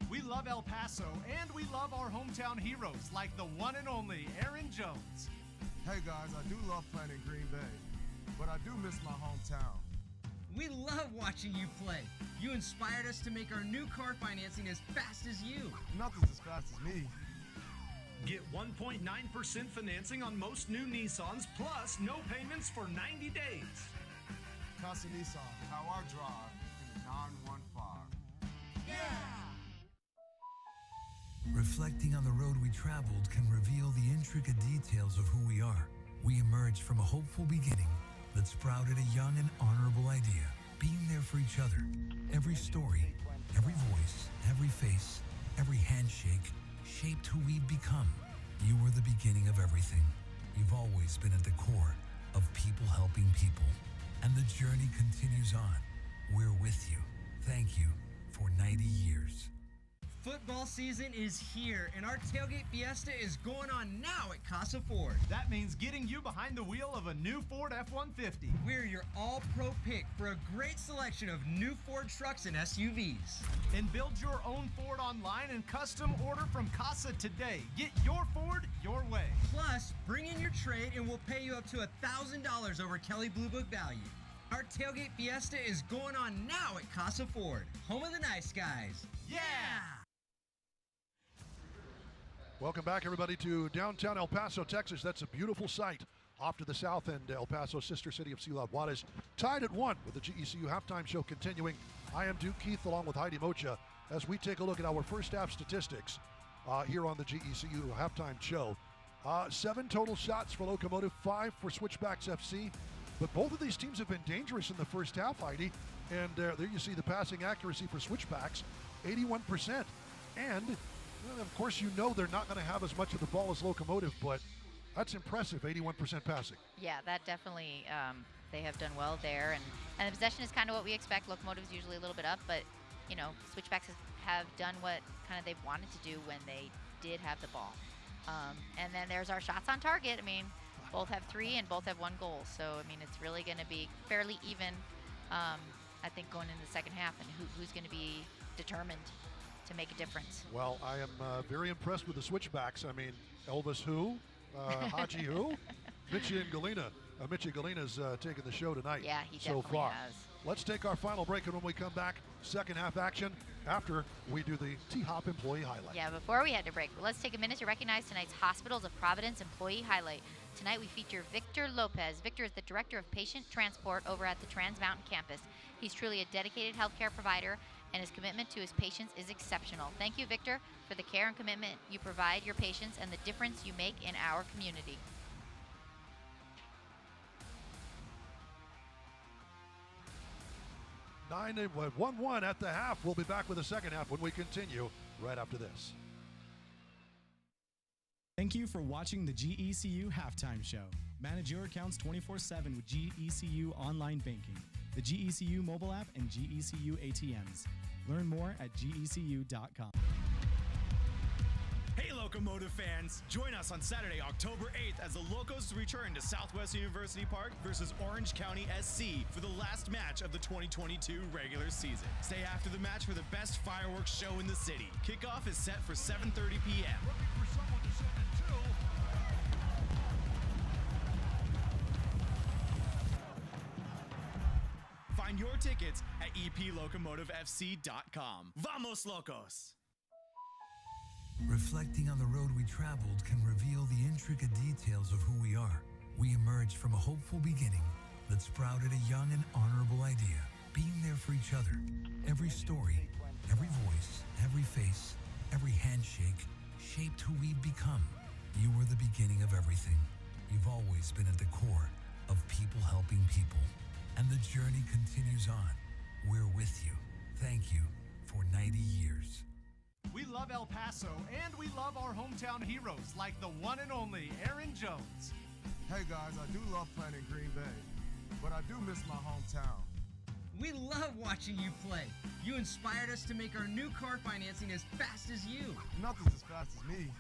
We love El Paso, and we love our hometown heroes, like the one and only Aaron Jones. Hey guys, I do love playing in Green Bay, but I do miss my hometown. We love watching you play. You inspired us to make our new car financing as fast as you. Nothing's as fast as me. Get 1.9% financing on most new Nissans, plus no payments for 90 days. Casa Nissan, how I drive in the 915. Yeah! Reflecting on the road we traveled can reveal the intricate details of who we are. We emerged from a hopeful beginning that sprouted a young and honorable idea, being there for each other. Every story, every voice, every face, every handshake shaped who we'd become. You were the beginning of everything. You've always been at the core of people helping people. And the journey continues on. We're with you. Thank you for 90 years. Football season is here, and our tailgate fiesta is going on now at Casa Ford. That means getting you behind the wheel of a new Ford F-150. We're your all-pro pick for a great selection of new Ford trucks and SUVs. And build your own Ford online and custom order from Casa today. Get your Ford your way. Plus, bring in your trade and we'll pay you up to $1,000 over Kelley Blue Book value. Our tailgate fiesta is going on now at Casa Ford, home of the nice guys. Yeah! Welcome back, everybody, to downtown El Paso, Texas. That's a beautiful sight off to the south end. El Paso, sister city of Ciudad Juarez, tied at 1 with the GECU halftime show continuing. I am Duke Keith along with Heidi Mocha as we take a look at our first half statistics here on the GECU halftime show. 7 total shots for Locomotive, 5 for Switchbacks FC. But both of these teams have been dangerous in the first half, Heidi. And there you see the passing accuracy for Switchbacks, 81%. And well, of course, you know they're not going to have as much of the ball as Locomotive, but that's impressive, 81% passing. Yeah, that definitely, they have done well there. And the possession is kind of what we expect. Locomotive's usually a little bit up, but, you know, Switchbacks have done what kind of they've wanted to do when they did have the ball. And then there's our shots on target. I mean, both have 3 and both have 1 goal. So, I mean, it's really going to be fairly even, I think, going into the second half, and who's going to be determined to make a difference. Well, I am very impressed with the Switchbacks. I mean, Elvis who? Haji who? Mitchie and Galena. Mitchie Galena's taking the show tonight. Yeah, he so definitely far. has. Let's take our final break, and when we come back, second half action after we do the T-Hop employee highlight. Yeah, before we had to break, let's take a minute to recognize tonight's Hospitals of Providence employee highlight. Tonight we feature Victor Lopez. Victor is the Director of Patient Transport over at the Trans Mountain campus. He's truly a dedicated healthcare provider, and his commitment to his patients is exceptional. Thank you, Victor, for the care and commitment you provide your patients and the difference you make in our community. Nine 1-1 at the half. We'll be back with the second half when we continue right after this. Thank you for watching the GECU Halftime Show. Manage your accounts 24/7 with GECU Online Banking, the GECU mobile app, and GECU ATMs. Learn more at gecu.com. Hey, Locomotive fans, join us on Saturday, October 8th as the Locos return to Southwest University Park versus Orange County SC for the last match of the 2022 regular season. Stay after the match for the best fireworks show in the city. Kickoff is set for 7:30 p.m. Looking for someone to send it to. Find your tickets at eplocomotivefc.com. Vamos Locos! Reflecting on the road we traveled can reveal the intricate details of who we are. We emerged from a hopeful beginning that sprouted a young and honorable idea, being there for each other. Every story, every voice, every face, every handshake shaped who we've become. You were the beginning of everything. You've always been at the core of people helping people. And the journey continues on. We're with you. Thank you for 90 years. We love El Paso, and we love our hometown heroes like the one and only Aaron Jones. Hey guys, I do love playing in Green Bay, but I do miss my hometown. We love watching you play. You inspired us to make our new car financing as fast as you. Nothing's as fast as me.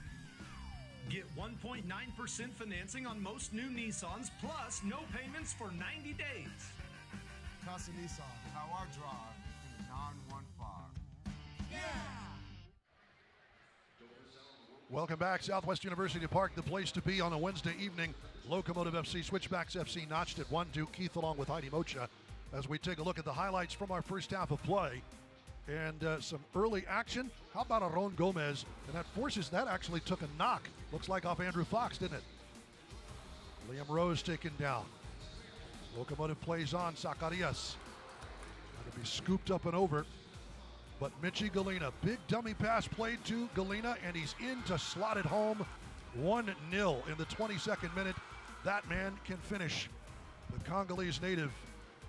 Get 1.9% financing on most new Nissans, plus no payments for 90 days. Casa Nissan, how I drive in the 915. Yeah! Welcome back, Southwest University Park, the place to be on a Wednesday evening. Locomotive FC, Switchbacks FC notched at 1-2. Keith along with Heidi Mocha as we take a look at the highlights from our first half of play. And some early action. How about Aron Gomez? And that actually took a knock. Looks like off Andrew Fox, didn't it? Liam Rose taken down. Locomotive plays on. Zacarias. Going to be scooped up and over. But Mitchie Galena, big dummy pass played to Galena, and he's in to slot it home. 1-0 in the 22nd minute. That man can finish. The Congolese native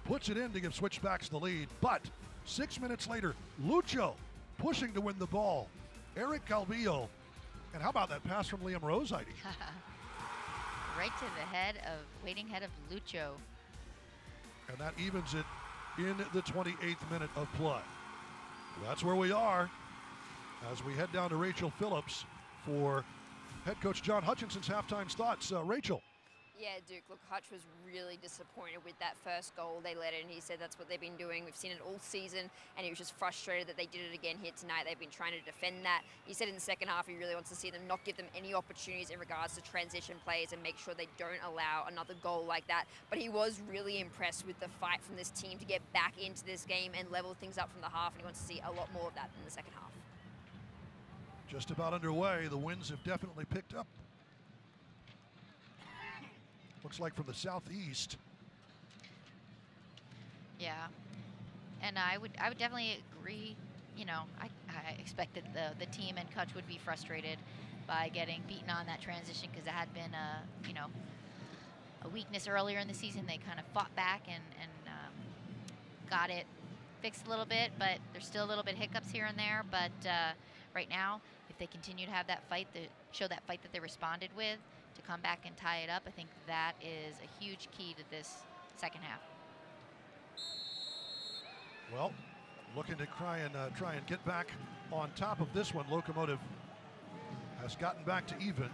puts it in to give Switchbacks the lead. But 6 minutes later, Lucho pushing to win the ball. Eric Calvillo. And how about that pass from Liam Rose, Heidi? Right to the waiting head of Lucho. And that evens it in the 28th minute of play. That's where we are as we head down to Rachel Phillips for head coach John Hutchinson's halftime thoughts. Rachel. Yeah, Duke, look, Hutch was really disappointed with that first goal they let in. He said that's what they've been doing. We've seen it all season, and he was just frustrated that they did it again here tonight. They've been trying to defend that. He said in the second half he really wants to see them not give them any opportunities in regards to transition plays and make sure they don't allow another goal like that. But he was really impressed with the fight from this team to get back into this game and level things up from the half, and he wants to see a lot more of that in the second half. Just about underway. The winds have definitely picked up. Looks like from the southeast. Yeah, and I would definitely agree. You know, I expected the team and Kutch would be frustrated by getting beaten on that transition because it had been a weakness earlier in the season. They kind of fought back and got it fixed a little bit, but there's still a little bit hiccups here and there. But right now, if they continue to have that fight, show that fight that they responded with, to come back and tie it up, I think that is a huge key to this second half. Well, looking to try and get back on top of this one. Locomotive has gotten back to even.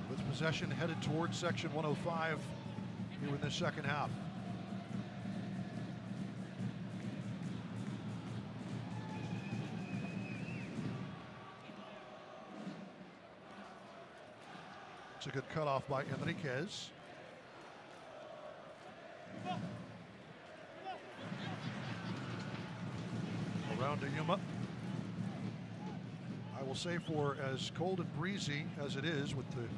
With possession headed towards section 105 here in the second half. It's a good cutoff by Enriquez. Around to Yuma. I will say, for as cold and breezy as it is, with the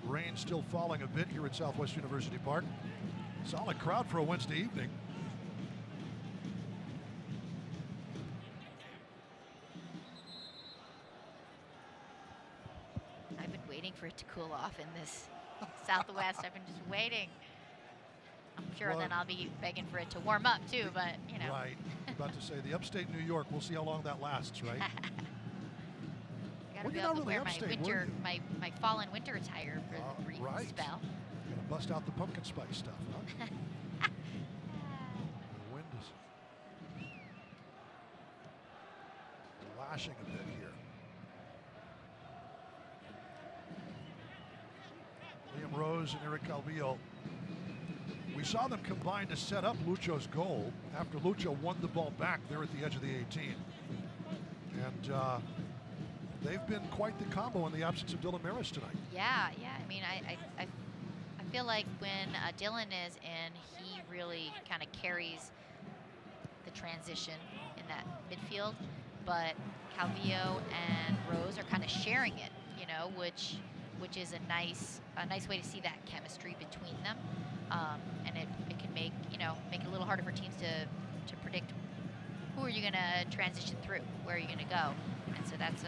rain still falling a bit here at Southwest University Park, solid crowd for a Wednesday evening. For it to cool off in this Southwest. I've been just waiting. I'm sure then I'll be begging for it to warm up too, but you know. Right. About to say the upstate New York, we'll see how long that lasts, right? I gotta be able to wear my fall and winter attire for the brief spell. Gonna bust out the pumpkin spice stuff, huh? flashing a bit here. Liam Rose and Eric Calvillo. We saw them combine to set up Lucho's goal after Lucho won the ball back there at the edge of the 18. And they've been quite the combo in the absence of Dylan Maris tonight. Yeah. I mean, I feel like when Dylan is in, he really kind of carries the transition in that midfield. But Calvillo and Rose are kind of sharing it, you know, which is a nice way to see that chemistry between them. And it can make it a little harder for teams to predict who are you going to transition through, where are you going to go. And so that's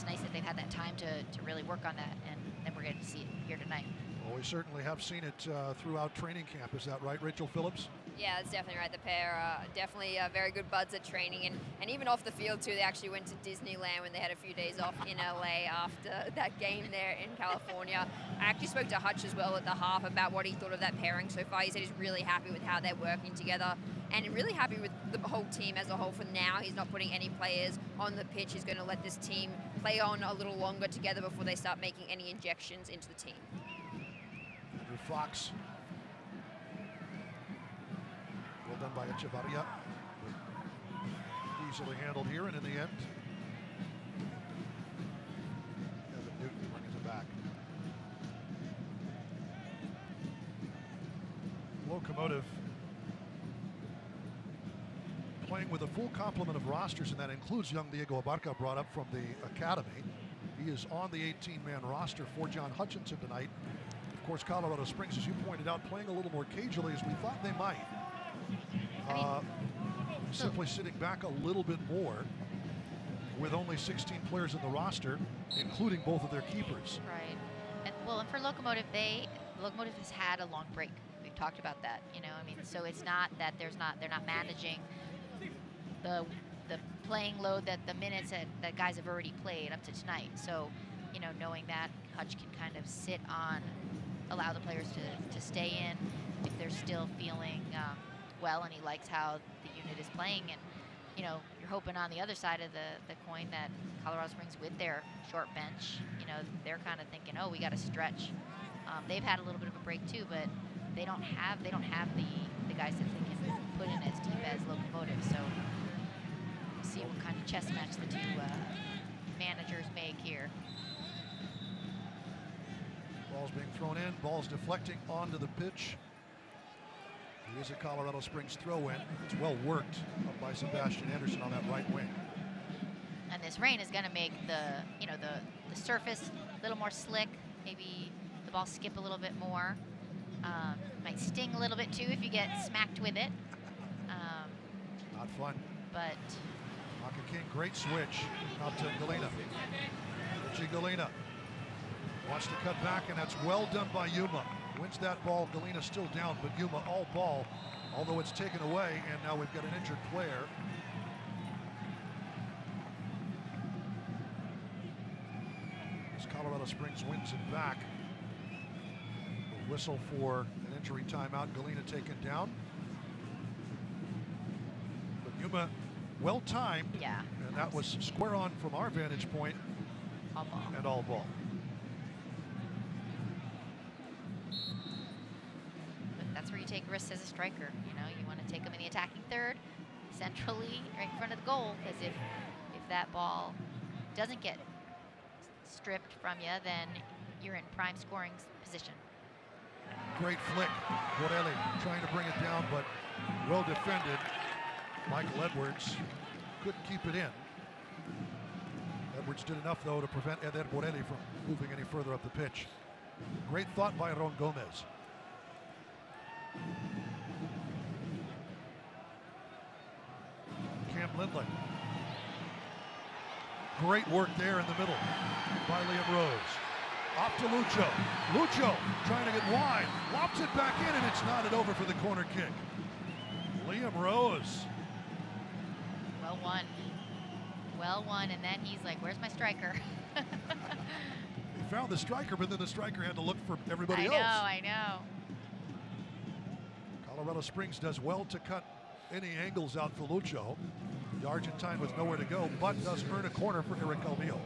nice that they've had that time to really work on that, and then we're getting to see it here tonight. Well, we certainly have seen it throughout training camp. Is that right, Rachel Phillips? Yeah, that's definitely right. The pair are definitely very good buds at training, and even off the field too. They actually went to Disneyland when they had a few days off in LA after that game there in California. I actually spoke to Hutch as well at the half about what he thought of that pairing so far. He said he's really happy with how they're working together and really happy with the whole team as a whole for now. He's not putting any players on the pitch. He's going to let this team play on a little longer together before they start making any injections into the team. Andrew Fox. Well done by Echevarria. Easily handled here, and in the end, Evan Newton brings it back. Locomotive playing with a full complement of rosters, and that includes young Diego Abarca, brought up from the academy. He is on the 18-man roster for John Hutchinson tonight. Of course, Colorado Springs, as you pointed out, playing a little more cagily as we thought they might. Simply sitting back a little bit more with only 16 players in the roster, including both of their keepers. Right. And for Locomotive, Locomotive has had a long break. We've talked about that, you know. I mean, so it's not that they're not managing the playing load, that the minutes that guys have already played up to tonight. So, you know, knowing that, Hutch can kind of sit on, allow the players to stay in if they're still feeling well and he likes how the unit is playing. And, you know, you're hoping on the other side of the coin that Colorado Springs, with their short bench, you know, they're kind of thinking, oh, we got to stretch. They've had a little bit of a break too, but they don't have the guys that they can put in as deep as Locomotive. So we'll see what kind of chess match the two managers make here. Ball's being thrown in, ball's deflecting onto the pitch. It is a Colorado Springs throw-in. It's well worked up by Sebastian Anderson on that right wing. And this rain is going to make the surface a little more slick. Maybe the ball skip a little bit more. Might sting a little bit too if you get smacked with it. Not fun. But Maka King, great switch out to Galena. Richie Galena wants to cut back, and that's well done by Yuma. Wins that ball. Galena still down, but Yuma all ball, although it's taken away, and now we've got an injured player. As Colorado Springs wins it back. A whistle for an injury timeout. Galena taken down. But Yuma well timed. Yeah. And that was square on from our vantage point. All ball. And all ball. That's where you take risks as a striker. You know, you want to take them in the attacking third, centrally, right in front of the goal, because if that ball doesn't get stripped from you, then you're in prime scoring position. Great flick. Borelli trying to bring it down, but well defended. Michael Edwards couldn't keep it in. Edwards did enough, though, to prevent Eder Borelli from moving any further up the pitch. Great thought by Ron Gomez. Cam Lindley. Great work there in the middle by Liam Rose. Off to Lucho. Lucho trying to get wide. Lobs it back in, and it's knotted over for the corner kick. Liam Rose. Well won. Well won, and then he's like, where's my striker? He found the striker, but then the striker had to look for everybody else. I know. Colorado Springs does well to cut any angles out for Lucho. The Argentine with nowhere to go, but does earn a corner for Eric Calvillo.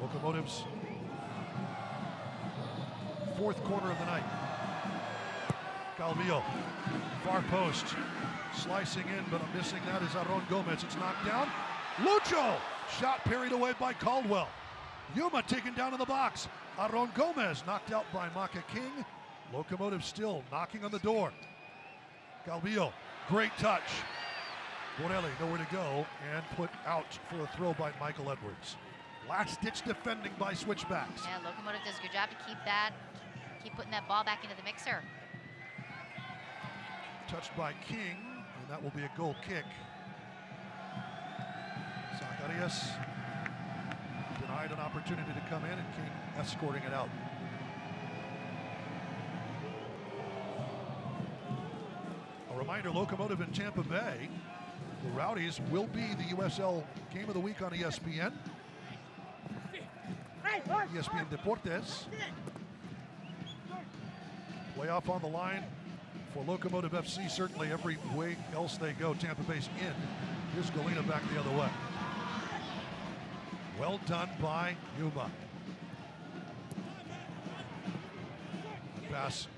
Locomotive's 4th corner of the night. Calvillo, far post, slicing in, but missing that is Aaron Gomez. It's knocked down. Lucho, shot parried away by Caldwell. Yuma taken down in the box. Aaron Gomez knocked out by Maka King. Locomotive still knocking on the door. Calvillo, great touch. Borelli nowhere to go and put out for a throw by Michael Edwards. Last-ditch defending by Switchbacks. Yeah, Locomotive does a good job to keep putting that ball back into the mixer. Touched by King, and that will be a goal kick. Zacharias denied an opportunity to come in, and King escorting it out. A reminder, Locomotive in Tampa Bay. The Rowdies will be the USL Game of the Week on ESPN. ESPN Deportes. Playoff on the line for Locomotive FC. Certainly every way else they go, Tampa Bay's in. Here's Galena back the other way. Well done by Yuma. The pass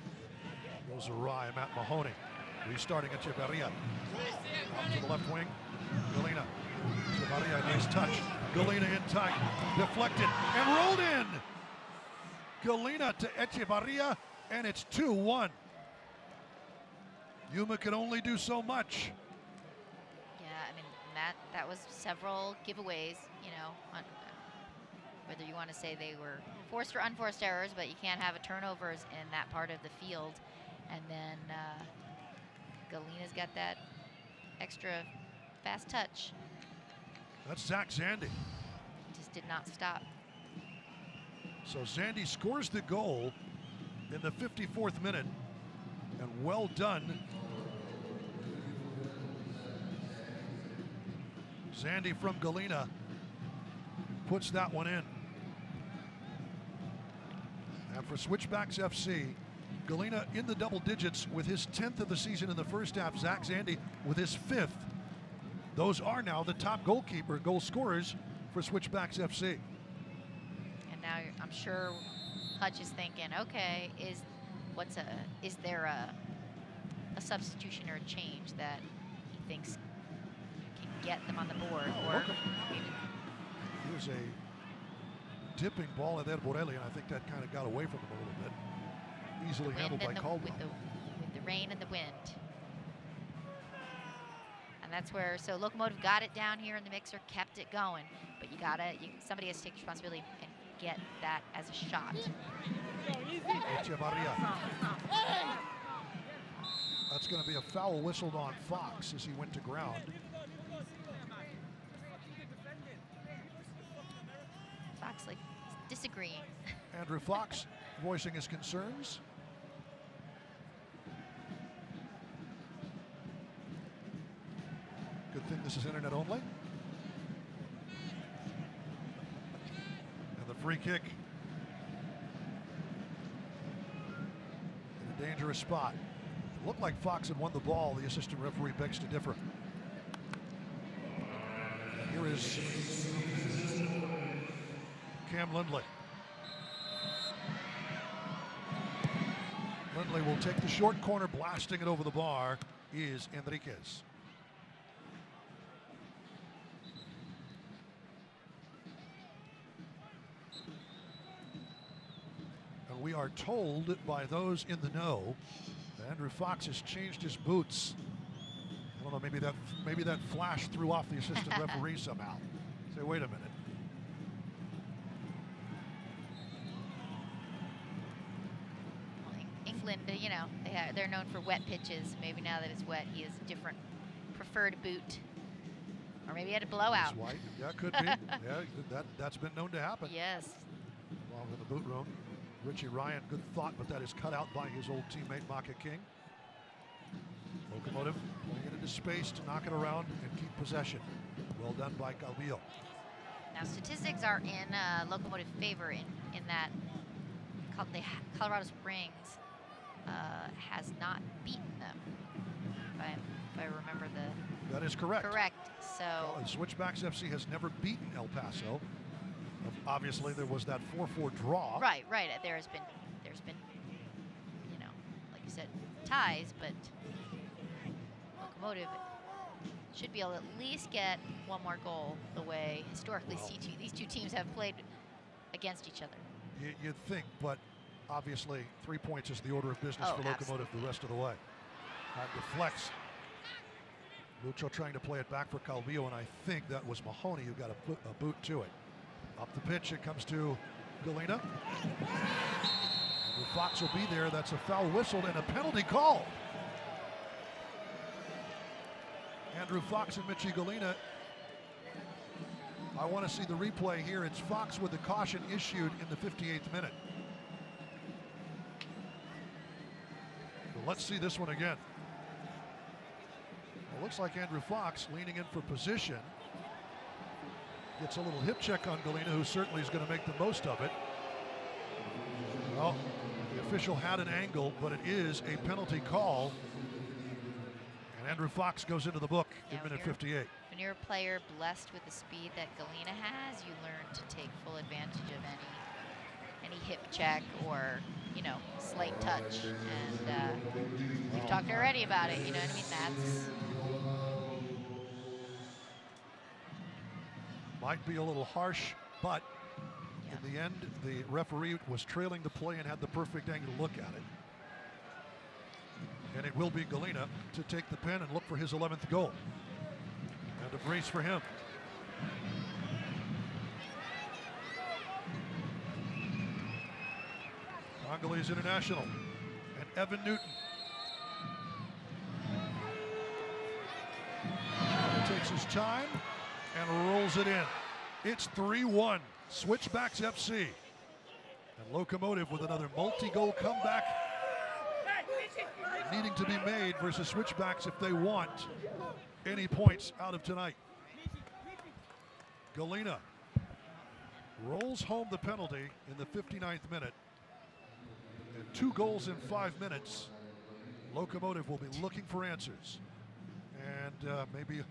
goes awry. Matt Mahoney restarting at Echevarria. Out to the left wing. Galena. Echevarria, nice touch. Galena in tight. Deflected and rolled in. Galena to Echevarria, and it's 2-1. Yuma can only do so much. Yeah, I mean, that was several giveaways, you know, whether you want to say they were forced or unforced errors, but you can't have a turnovers in that part of the field. And then Galena's got that extra fast touch. That's Zach Zandy. Just did not stop. So Zandy scores the goal in the 54th minute, and well done. Zandy from Galena puts that one in. And for Switchbacks FC, Galena in the double digits with his 10th of the season in the first half. Zach Zandy with his 5th. Those are now the top goal scorers for Switchbacks FC. And now I'm sure Hutch is thinking, okay, is there a substitution or a change that he thinks can get them on the board? Or here's a dipping ball at Ed Borelli, and I think that kind of got away from him a little bit. Easily handled by Caldwell. With the rain and the wind. And that's where, so Locomotive got it down here in the mixer, kept it going, but somebody has to take responsibility and get that as a shot. Echevarria. That's going to be a foul whistled on Fox as he went to ground. Fox disagreeing. Andrew Fox voicing his concerns. Good thing this is internet only. And the free kick. In a dangerous spot. It looked like Fox had won the ball. The assistant referee begs to differ. And here is Cam Lindley. Lindley will take the short corner, blasting it over the bar is Enriquez. And we are told by those in the know that Andrew Fox has changed his boots. I don't know, maybe that flash threw off the assistant referee somehow. Say, wait a minute. England, you know, they're known for wet pitches. Maybe now that it's wet, he has a different preferred boot. Or maybe he had a blowout. White. Yeah, could be. Yeah, that's been known to happen. Yes. Along in the boot room. Richie Ryan, good thought, but that is cut out by his old teammate Maka King. Locomotive putting it into space to knock it around and keep possession. Well done by Calvillo. Now statistics are in Locomotive favor in that Colorado Springs has not beaten them. If I remember the That is correct. Correct. So Switchbacks FC has never beaten El Paso. Obviously, there was that 4-4 draw. Right. There's been, you know, like you said, ties, but Locomotive should be able to at least get one more goal the way historically these two teams have played against each other. You'd think, but obviously 3 points is the order of business for Locomotive the rest of the way. That deflects. Lucho trying to play it back for Calvillo, and I think that was Mahoney who got a boot to it. Up the pitch, it comes to Galena. The Fox will be there. That's a foul whistled and a penalty called. Andrew Fox and Mitchie Galena. I want to see the replay here. It's Fox with the caution issued in the 58th minute. So let's see this one again. It looks like Andrew Fox leaning in for position. Gets a little hip check on Galena, who certainly is going to make the most of it. Well, the official had an angle, but it is a penalty call. And Andrew Fox goes into the book in minute 58. When you're a player blessed with the speed that Galena has, you learn to take full advantage of any hip check or, you know, slight touch. And we've talked already about it, you know what I mean? That's... Might be a little harsh, but in the end, the referee was trailing the play and had the perfect angle to look at it. And it will be Galena to take the pen and look for his 11th goal. And a brace for him. Congolese international and Evan Newton. He takes his time and rolls it in. It's 3-1, Switchbacks FC. And Locomotive with another multi-goal comeback needing to be made versus Switchbacks if they want any points out of tonight. Galena rolls home the penalty in the 59th minute. And 2 goals in 5 minutes. Locomotive will be looking for answers. And maybe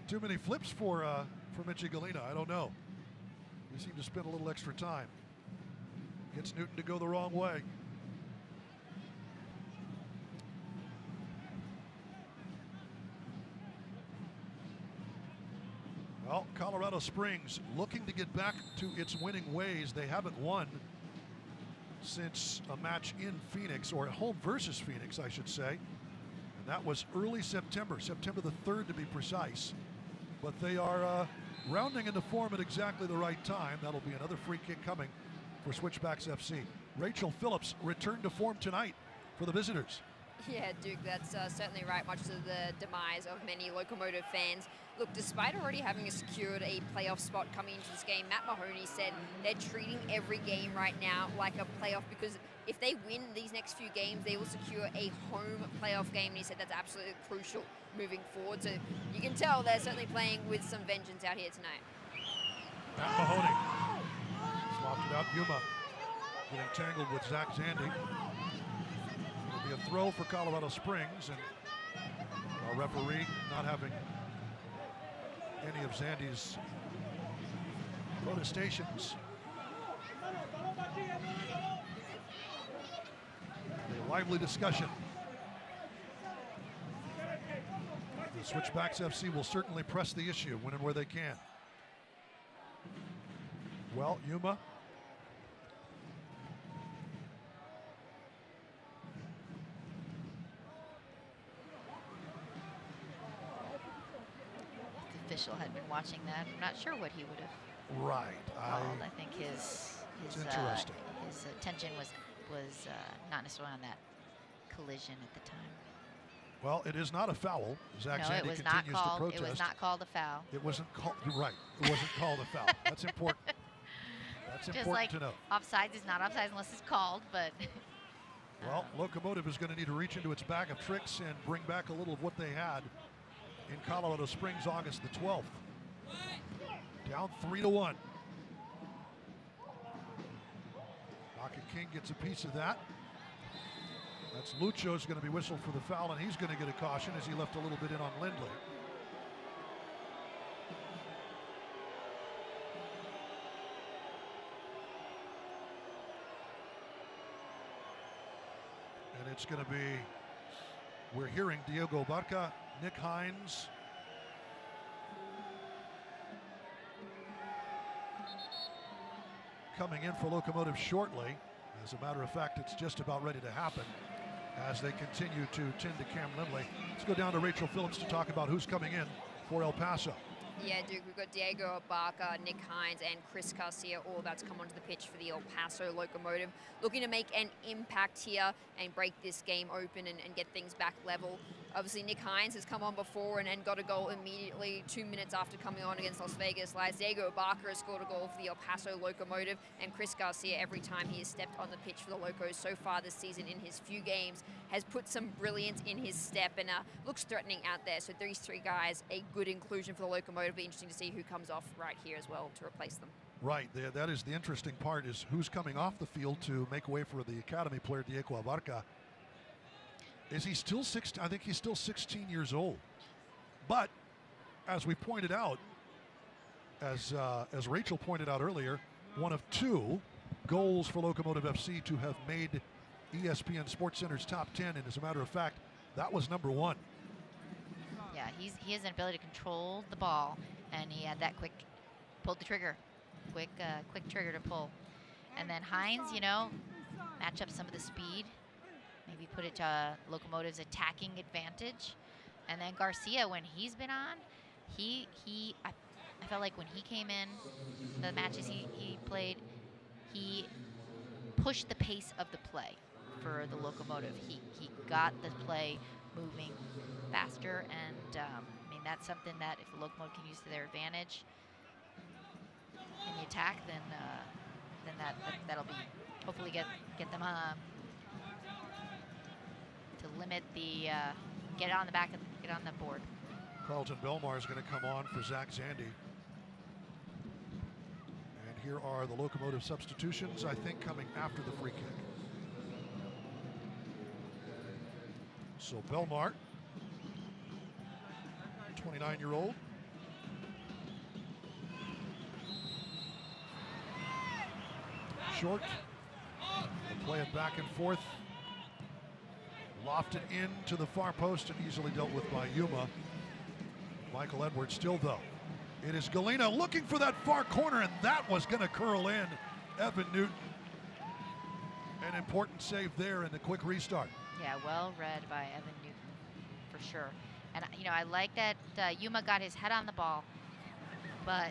too many flips for Mitchie Galena. I don't know. He seemed to spend a little extra time. Gets Newton to go the wrong way. Well, Colorado Springs looking to get back to its winning ways. They haven't won since a match in Phoenix, or at home versus Phoenix, I should say. And that was early September, September the 3rd to be precise. But they are rounding into form at exactly the right time. That'll be another free kick coming for Switchbacks FC. Rachel Phillips returned to form tonight for the visitors. Yeah, Duke, that's certainly right, much to the demise of many Locomotive fans. Look, despite already having secured a playoff spot coming into this game, Matt Mahoney said they're treating every game right now like a playoff, because if they win these next few games, they will secure a home playoff game. And he said that's absolutely crucial moving forward. So you can tell they're certainly playing with some vengeance out here tonight. Matt Mahoney slopped it out. Yuma getting tangled with Zach Zandy. It'll be a throw for Colorado Springs, and our referee not having any of Zandy's protestations. A lively discussion. The Switchbacks FC will certainly press the issue when and where they can. Well, Yuma. The official had been watching that. I'm not sure what he would have called. I think his attention was not necessarily on that collision at the time. Well, it is not a foul. Zach no, Zandy it was continues not called. to protest. It was not called a foul. It wasn't called. You're right. It wasn't called a foul. That's important. That's Just important like to know. Offsides is not offsides unless it's called, but. Well, Locomotive is going to need to reach into its bag of tricks and bring back a little of what they had in Colorado Springs, August the 12th. Down 3-1. Rocket King gets a piece of that. That's Lucho's going to be whistled for the foul, and he's going to get a caution as he left a little bit in on Lindley. And it's going to be, we're hearing Diego Barca, Nick Hines, coming in for Locomotive shortly. As a matter of fact, it's just about ready to happen as they continue to tend to Cam Lindley. Let's go down to Rachel Phillips to talk about who's coming in for El Paso. Yeah, Duke, we've got Diego Barca, Nick Hines, and Chris Garcia, all about to come onto the pitch for the El Paso Locomotive. Looking to make an impact here and break this game open and get things back level. Obviously, Nick Hines has come on before and got a goal immediately 2 minutes after coming on against Las Vegas Lions. Diego Barca has scored a goal for the El Paso Locomotive, and Chris Garcia, every time he has stepped on the pitch for the Locos so far this season in his few games, has put some brilliance in his step and looks threatening out there. So these three guys, a good inclusion for the Locomotive. Be interesting to see who comes off right here as well to replace them. Right, that is the interesting part, is who's coming off the field to make way for the academy player, Diego Barca. Is he still 16? I think he's still 16 years old. But as we pointed out, as Rachel pointed out earlier, one of two goals for Locomotive FC to have made ESPN SportsCenter's top 10, and as a matter of fact, that was number one. Yeah, he has an ability to control the ball, and he had that pulled the trigger, quick trigger to pull. And then Hines, match up some of the speed. Maybe put it to Locomotive's attacking advantage. And then Garcia, when he's been on, I felt like when he came in, the matches he played, he pushed the pace of the play for the Locomotive. He got the play moving faster, and that's something that if the Locomotive can use to their advantage in the attack, then that'll be hopefully get them to limit the get on the board. Carlton Belmar is going to come on for Zach Zandy. And here are the Locomotive substitutions, I think, coming after the free kick. So Belmar, 29-year-old. Short. They'll play it back and forth. Lofted into the far post and easily dealt with by Yuma. Michael Edwards still, though. It is Galena looking for that far corner, and that was going to curl in. Evan Newton. An important save there in the quick restart. Yeah, well read by Evan Newton, for sure. And, I like that Yuma got his head on the ball, but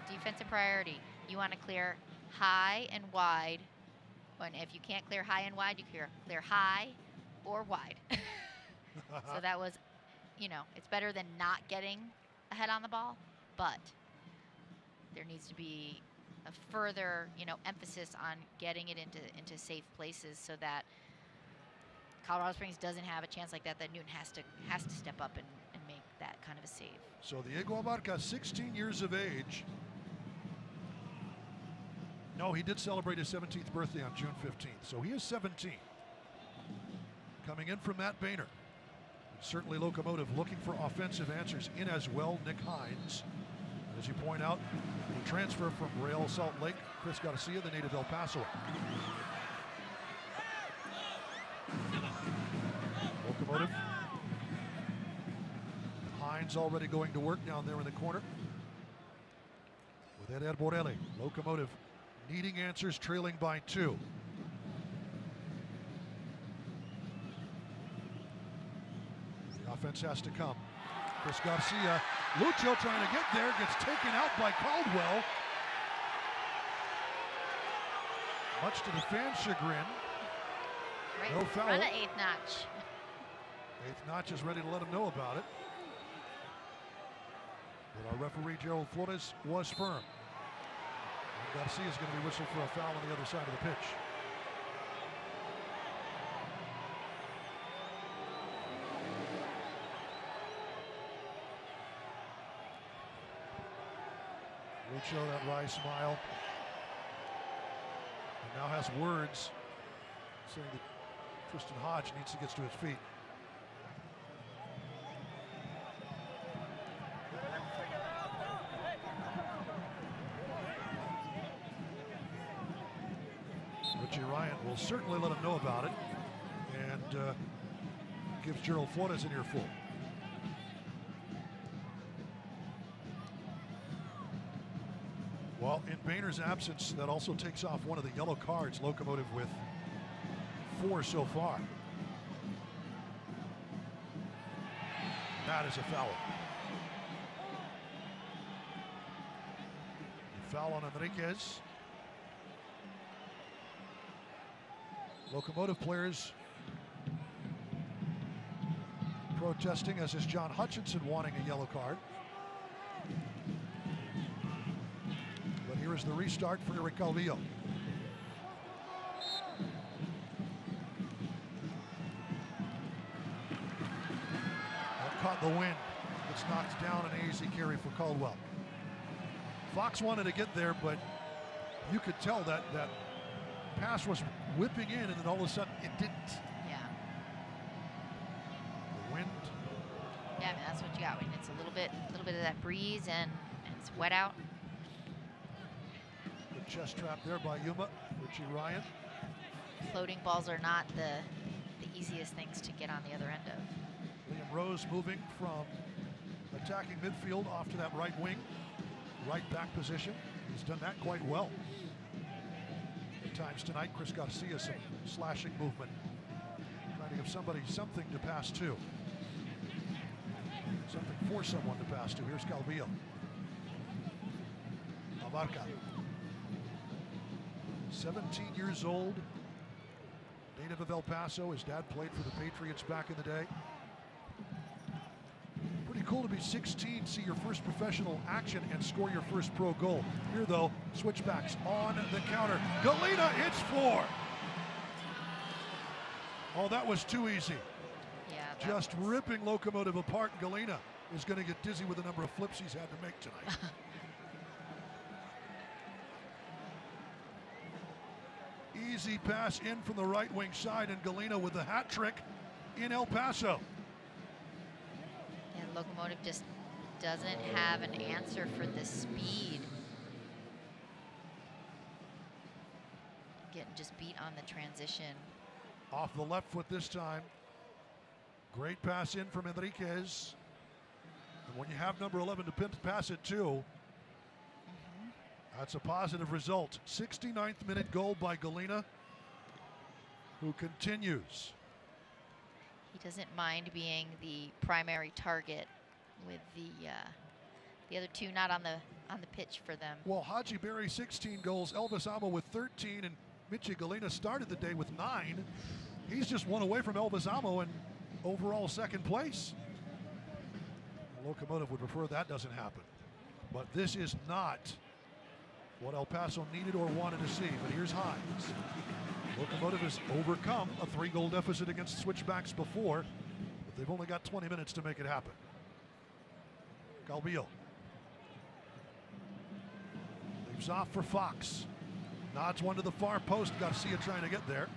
defensive priority. You want to clear high and wide. And if you can't clear high and wide, you clear high or wide. So that was, it's better than not getting a head on the ball, but there needs to be a further, emphasis on getting it into safe places so that Colorado Springs doesn't have a chance like that Newton has to step up and make that kind of a save. So Diego Barca, 16 years of age. No, he did celebrate his 17th birthday on June 15th, so he is 17. Coming in from Matt Boehner. Certainly Locomotive looking for offensive answers in as well. Nick Hines, as you point out, the transfer from Real Salt Lake, Chris Garcia, the native El Paso. Locomotive. Hines already going to work down there in the corner. With Ed Borelli, Locomotive needing answers, trailing by 2. The offense has to come. Chris Garcia, Lucho trying to get there, gets taken out by Caldwell. Much to the fans' chagrin. Right No in foul. front of Eighth Notch. Eighth Notch is ready to let him know about it. But our referee, Gerald Flores, was firm. Garcia is going to be whistled for a foul on the other side of the pitch. Lucho, that wry smile. And now has words saying that Tristan Hodge needs to get to his feet. Richie Ryan will certainly let him know about it and gives Gerald Flores an earful. Well, in Boehner's absence, that also takes off one of the yellow cards. Locomotive with 4 so far. That is a foul. Foul on Enriquez. Locomotive players protesting, as is John Hutchinson wanting a yellow card. But here is the restart for Eric Calvillo. That caught the wind. It's knocked down, an easy carry for Caldwell. Fox wanted to get there, but you could tell that pass was whipping in, and then all of a sudden it didn't. Yeah. The wind. Yeah, I mean, that's what you got. When it's a little bit of that breeze and it's wet out. Good chest trap there by Yuma. Richie Ryan. Floating balls are not the easiest things to get on the other end of. Liam Rose moving from attacking midfield off to that right wing, right back position. He's done that quite well. At times tonight, Chris Garcia, some slashing movement, trying to give somebody something to pass to. Something for someone to pass to. Here's Calvillo. Abarca. 17 years old, native of El Paso. His dad played for the Patriots back in the day. Pretty cool to be 16, see your first professional action and score your first pro goal. Here though, Switchbacks on the counter. Galena hits 4. Oh, that was too easy. Yeah, just ripping Locomotive apart. Galena is going to get dizzy with the number of flips he's had to make tonight. Easy pass in from the right wing side, and Galena with the hat trick in El Paso. And Locomotive just doesn't have an answer for the speed. Getting just beat on the transition. Off the left foot this time. Great pass in from Enriquez. And when you have number 11 to pass it to, that's a positive result. 69th minute goal by Galena, who continues. He doesn't mind being the primary target with the other two not on the pitch for them. Well, Haji Berry 16 goals, Elvis Amo with 13, and Michi Galena started the day with 9. He's just one away from Elvis Amo and overall second place. The Locomotive would prefer that doesn't happen. But this is not what El Paso needed or wanted to see. But here's Hines. Locomotive has overcome a 3-goal deficit against Switchbacks before, but they've only got 20 minutes to make it happen. Calvillo. Leaves off for Fox. Nods one to the far post. Garcia trying to get there.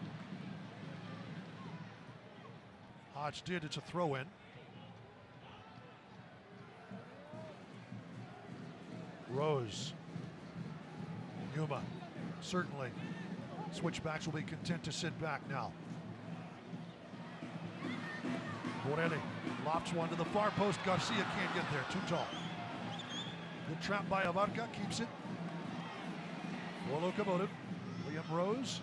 Hodge did. It's a throw-in. Rose. Yuma. Certainly. Switchbacks will be content to sit back now. Borelli lofts one to the far post. Garcia can't get there. Too tall. Good trap by Abarca. Keeps it. For Locomotive. Liam Rose.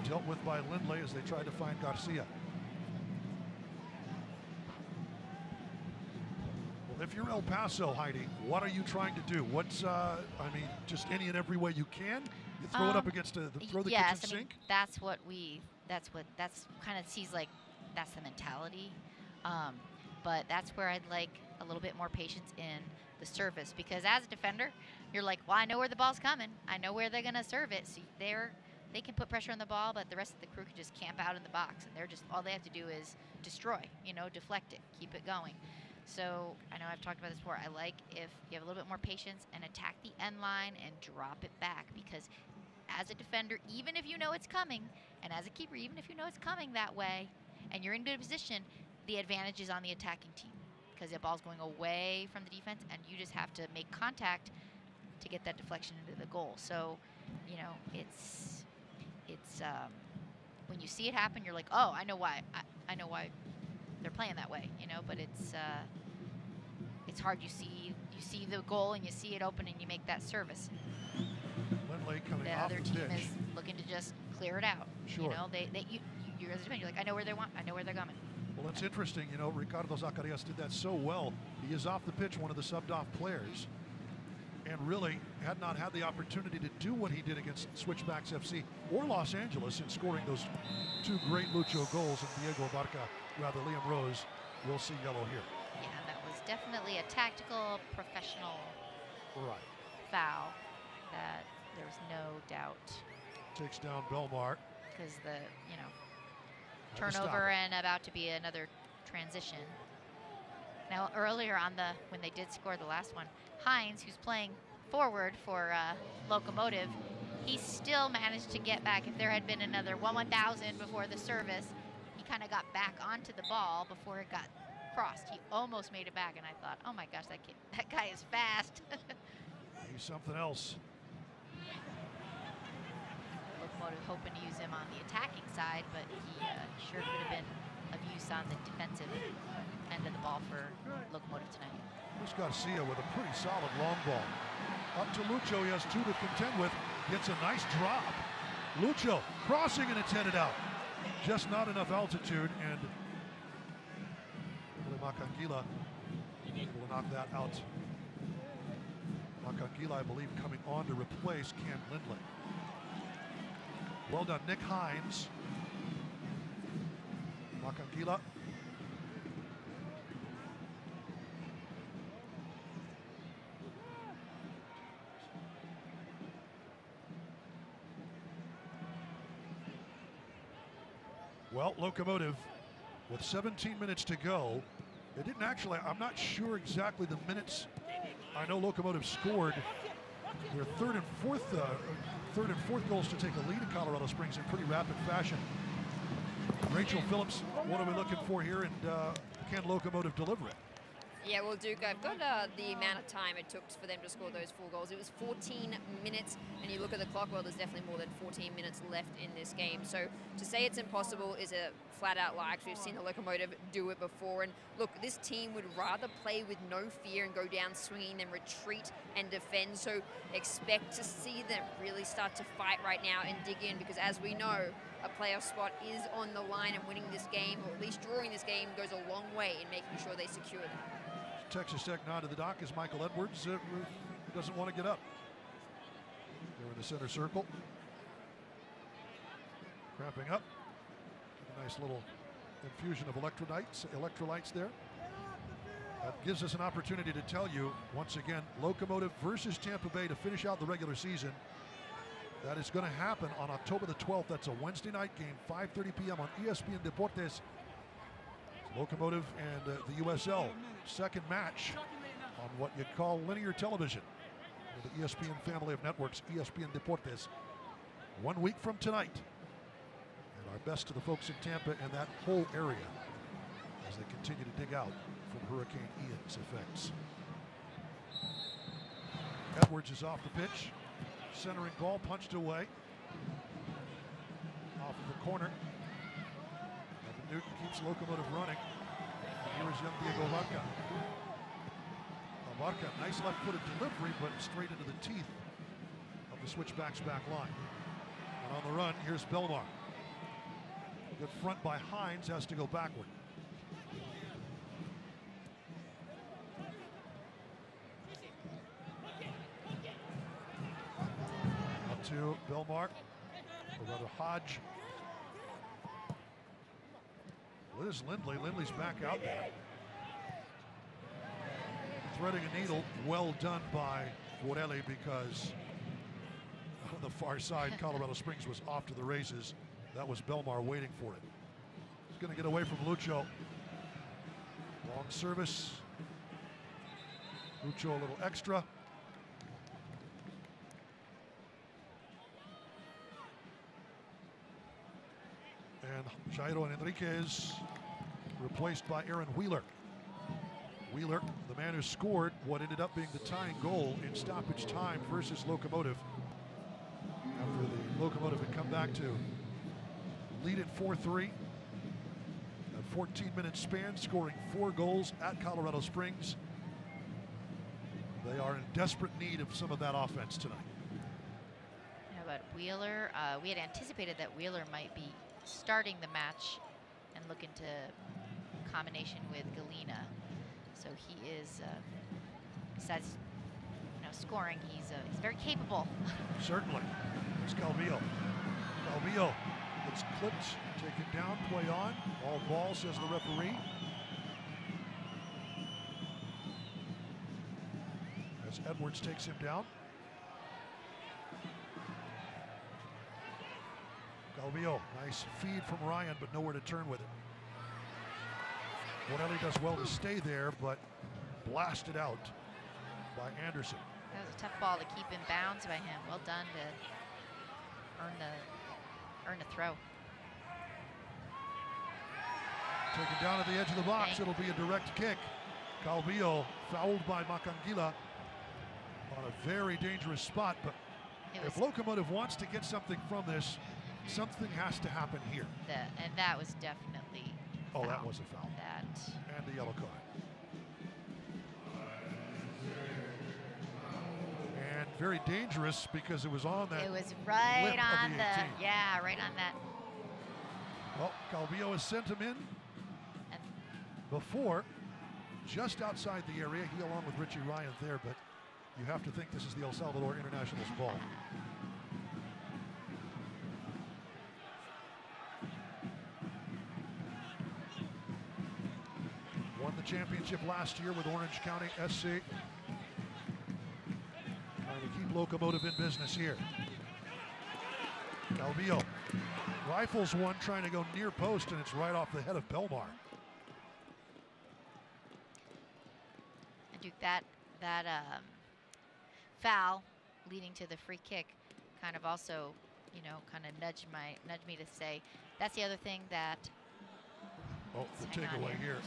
Dealt with by Lindley as they tried to find Garcia. Well, if you're El Paso, Heidi, what are you trying to do? What's, I mean, just any and every way you can? You throw it up against throw the kitchen sink? That's what that's kind of sees like, that's the mentality. But that's where I'd like a little bit more patience in the service, because as a defender, you're like, well, I know where the ball's coming. I know where they're going to serve it. So they can put pressure on the ball, but the rest of the crew can just camp out in the box, and they're just, all they have to do is destroy, deflect it, keep it going. So I know I've talked about this before. I like if you have a little bit more patience and attack the end line and drop it back, because as a defender, even if you know it's coming, and as a keeper, even if you know it's coming that way, and you're in good position, the advantage is on the attacking team because the ball's going away from the defense, and you just have to make contact to get that deflection into the goal. So, you know, it's when you see it happen, you're like, oh, I know why. I know why they're playing that way, you know. But it's hard. You see the goal and you see it open and you make that service. Lindley coming the off other the team pitch. is looking to just clear it out. Sure. You know, you're as a defender, you're like, I know where they want. I know where they're coming. Well, it's interesting, you know, Ricardo Zacarias did that so well. He is off the pitch, one of the subbed off players, and really had not had the opportunity to do what he did against Switchbacks FC or Los Angeles in scoring those two great Lucho goals. And Liam Rose will see yellow here. Yeah, that was definitely a tactical, professional foul that there's no doubt. Takes down Belmar. Because turnover and about to be another transition. Now earlier when they did score the last one, Hines, who's playing forward for Locomotive, he still managed to get back. If there had been another 1,000 before the service, he kind of got back onto the ball before it got crossed. He almost made it back, and I thought, oh my gosh, that guy is fast. He's something else. Locomotive hoping to use him on the attacking side, but he sure could have been of use on the defensive end of the ball for Locomotive tonight. Luis Garcia with a pretty solid long ball. Up to Lucho, he has two to contend with. Gets a nice drop. Lucho crossing and it's headed out. Just not enough altitude, and Macangila able to knock that out. Macangila, I believe, coming on to replace Cam Lindley. Well done, Nick Hines. Macangila. Well, Locomotive, with 17 minutes to go, it didn't actually, I'm not sure exactly the minutes. I know Locomotive scored their third and fourth goals to take a lead in Colorado Springs in pretty rapid fashion. Rachel Phillips, what are we looking for here, and can Locomotive deliver it? Yeah, well, Duke, I've got the amount of time it took for them to score those 4 goals. It was 14 minutes, and you look at the clock, well, there's definitely more than 14 minutes left in this game. So to say it's impossible is a flat-out lie, because we've seen the Locomotive do it before. And look, this team would rather play with no fear and go down swinging than retreat and defend. So expect to see them really start to fight right now and dig in, because as we know, a playoff spot is on the line, and winning this game, or at least drawing this game, goes a long way in making sure they secure them. Texas Tech nod to the dock as Michael Edwards doesn't want to get up. They're in the center circle. Cramping up. A nice little infusion of electrolytes there. That gives us an opportunity to tell you, once again, Locomotive versus Tampa Bay to finish out the regular season. That is going to happen on October the 12th. That's a Wednesday night game, 5:30 p.m. on ESPN Deportes. Locomotive and the USL, second match on what you call linear television. The ESPN family of networks, ESPN Deportes, 1 week from tonight. And our best to the folks in Tampa and that whole area as they continue to dig out from Hurricane Ian's effects. Edwards is off the pitch. Centering ball punched away. Off of the corner. Newton keeps Locomotive running. Here is young Diego Varca. Varca, nice left-footed delivery, but straight into the teeth of the Switchbacks back line. And on the run, here's Belmar. Good front by Hines, has to go backward. Up to Belmar, or rather Hodge. Liz Lindley. Lindley's back out there. Threading a needle. Well done by Borelli, because on the far side, Colorado Springs was off to the races. That was Belmar waiting for it. He's going to get away from Lucho. Long service. Lucho a little extra. Jairo Enriquez replaced by Aaron Wheeler. Wheeler, the man who scored what ended up being the tying goal in stoppage time versus Locomotive. After the Locomotive had come back to lead it 4-3. A 14-minute span, scoring 4 goals at Colorado Springs. They are in desperate need of some of that offense tonight. How about Wheeler? We had anticipated that Wheeler might be starting the match and look into combination with Galena. So he is, besides scoring, he's very capable. Certainly. It's Calvillo. Calvillo gets clipped, taken down, play on. All ball, says the referee. As Edwards takes him down. Calvillo, nice feed from Ryan, but nowhere to turn with it. Morelli does well to stay there, but blasted out by Anderson. That was a tough ball to keep in bounds by him. Well done to earn the throw. Taken down at the edge of the box, it'll be a direct kick. Calvillo fouled by Macangila on a very dangerous spot, but if Locomotive wants to get something from this, something has to happen here. And that was definitely a foul. That was a foul. And the yellow card. And very dangerous because it was on that. It was right on the right on that. Well, Calvillo has sent him in before, just outside the area. He along with Richie Ryan there, but you have to think this is the El Salvador International's ball. Won the championship last year with Orange County SC. Trying to keep Locomotive in business here. Calvillo rifles one, trying to go near post, and it's right off the head of Belmar. And Duke, that foul leading to the free kick kind of also, kind of nudged me to say that's the other thing that. Oh, the takeaway here.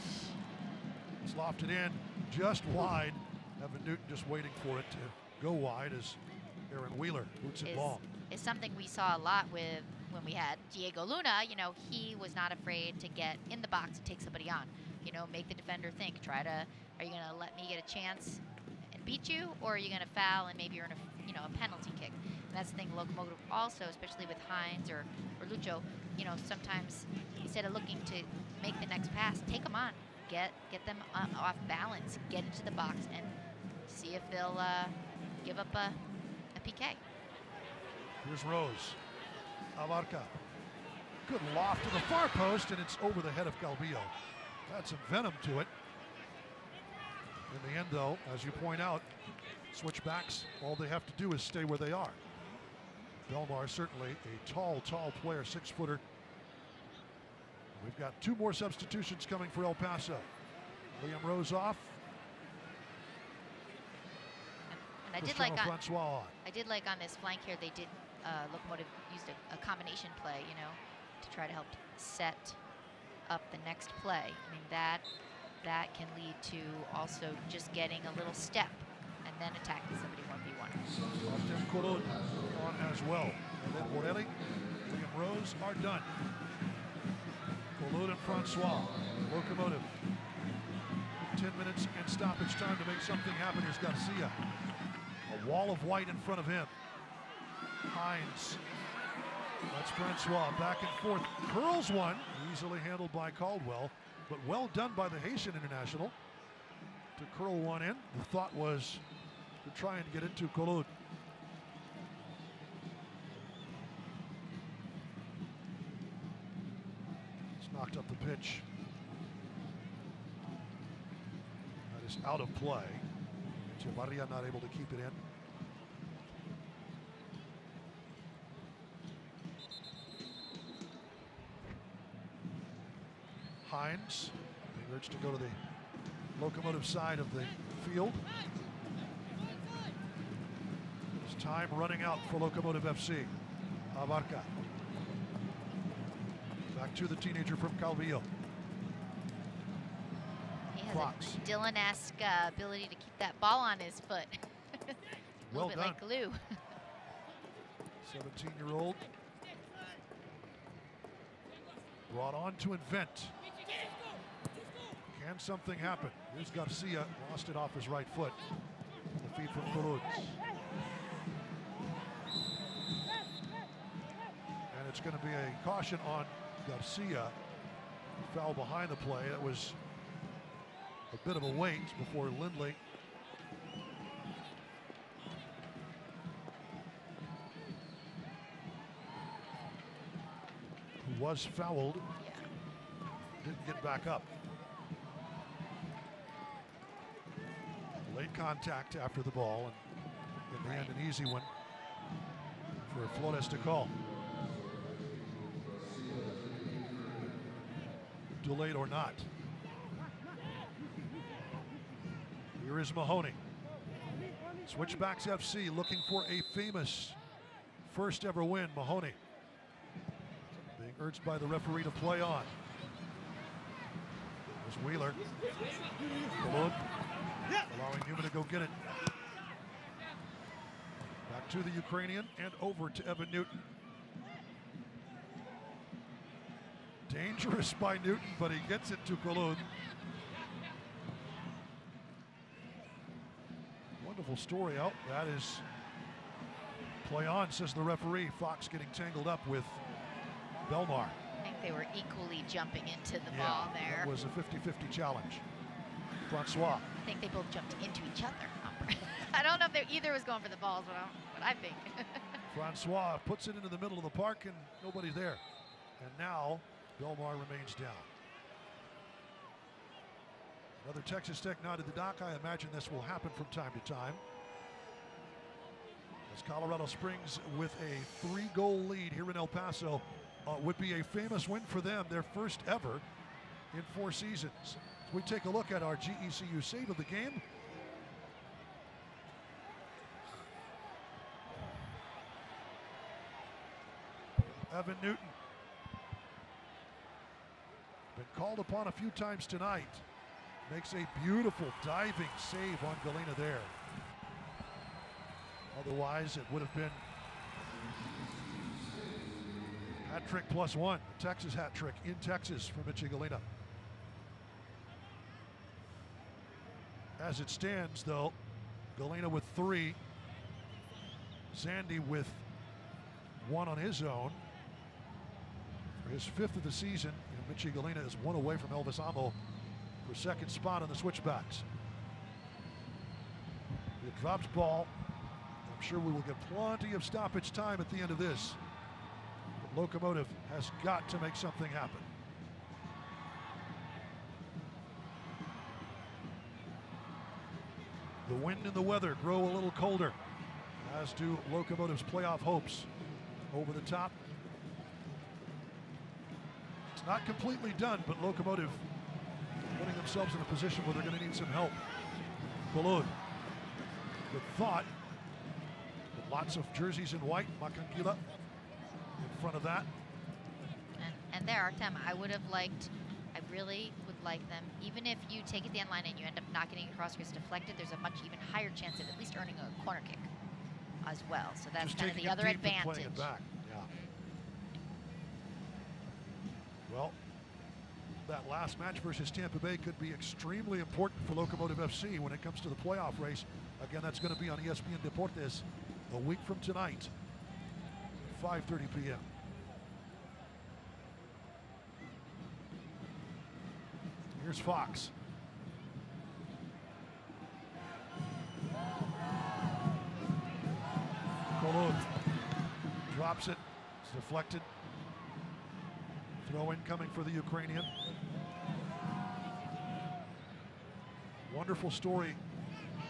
It's lofted in just wide. Evan Newton just waiting for it to go wide as Aaron Wheeler boots it long. Is something we saw a lot with when we had Diego Luna. He was not afraid to get in the box and take somebody on. Make the defender think. Are you going to let me get a chance and beat you, or are you going to foul and maybe earn a penalty kick? And that's the thing. Locomotive also, especially with Hines or Lucho, sometimes instead of looking to make the next pass, take them on. Get them off balance, get into the box, and see if they'll give up a PK. Here's Rose. Abarca. Good loft to the far post, and it's over the head of Calvillo. That's some venom to it. In the end, though, as you point out, switchbacks, all they have to do is stay where they are. Belmar certainly a tall player, 6-footer. We've got 2 more substitutions coming for El Paso. Liam Rose off. And I did like on this flank here, they did, Locomotive used a combination play, to try to help set up the next play. I mean, that can lead to also just getting a little step and then attacking somebody 1v1. Martin Colon on as well. And then Morelli, Liam Rose are done. Colon and Francois. Locomotive. 10 minutes and stoppage time to make something happen. Here's Garcia. A wall of white in front of him. Hines. That's Francois. Back and forth. Curls one. Easily handled by Caldwell. But well done by the Haitian international to curl one in. The thought was to try and get it to Colon. It's knocked up the pitch. That is out of play. Chavarria not able to keep it in. Hines being urged to go to the Locomotive side of the field. It's time running out for Locomotive FC. Abarca. Back to the teenager from Calvillo. He has Fox. a Dylan-esque ability to keep that ball on his foot. A Well little bit like glue. 17-year-old. Brought on to invent. Can something happen? Here's Garcia, lost it off his right foot. The feed from Toulouse. And it's going to be a caution on Garcia. Foul behind the play. It was a bit of a wait before Lindley who was fouled, didn't get back up. Late contact after the ball, and in the end an easy one for Flores to call. Delayed or not. Here is Mahoney. Switchbacks FC looking for a famous first ever win. Mahoney being urged by the referee to play on. There's Wheeler. Balloon. Allowing Newman to go get it. Back to the Ukrainian and over to Evan Newton. Dangerous by Newton, but he gets it to Cologne. Wonderful story out. That is play on, says the referee. Fox getting tangled up with Belmar. I think they were equally jumping into the ball there. That was a 50-50 challenge. Francois. I think they both jumped into each other. I don't know if either was going for the balls, but I think. Francois puts it into the middle of the park and nobody's there. And now Belmar remains down. Another Texas Tech nod to the dock. I imagine this will happen from time to time. As Colorado Springs with a 3-goal lead here in El Paso would be a famous win for them, their first ever in 4 seasons. As we take a look at our GECU save of the game. Evan Newton. Been called upon a few times tonight. Makes a beautiful diving save on Galena there. Otherwise, it would have been hat trick +1. The Texas hat trick in Texas for Mitchie Galena. As it stands, though, Galena with 3. Zandy with 1 on his own. For his 5th of the season, and Mitchie Galena is 1 away from Elvis Amo for 2nd spot on the Switchbacks. It drops ball. I'm sure we will get plenty of stoppage time at the end of this. But Locomotive has got to make something happen. The wind and the weather grow a little colder, as do Locomotive's playoff hopes. Over the top. It's not completely done, but Locomotive putting themselves in a position where they're going to need some help. Balloon. Good thought. With lots of jerseys in white. Makanquila in front of that. And there, Artem, I really would like them, even if you take it the end line and you end up not getting across, gets deflected, there's a much even higher chance of at least earning a corner kick as well. So that's kind of the other advantage. It back. Yeah. Well, that last match versus Tampa Bay could be extremely important for Locomotive FC when it comes to the playoff race. Again, that's going to be on ESPN Deportes a week from tonight, 5:30 p.m. Here's Fox. Cologne drops it. It's deflected. Throw in coming for the Ukrainian. Wonderful story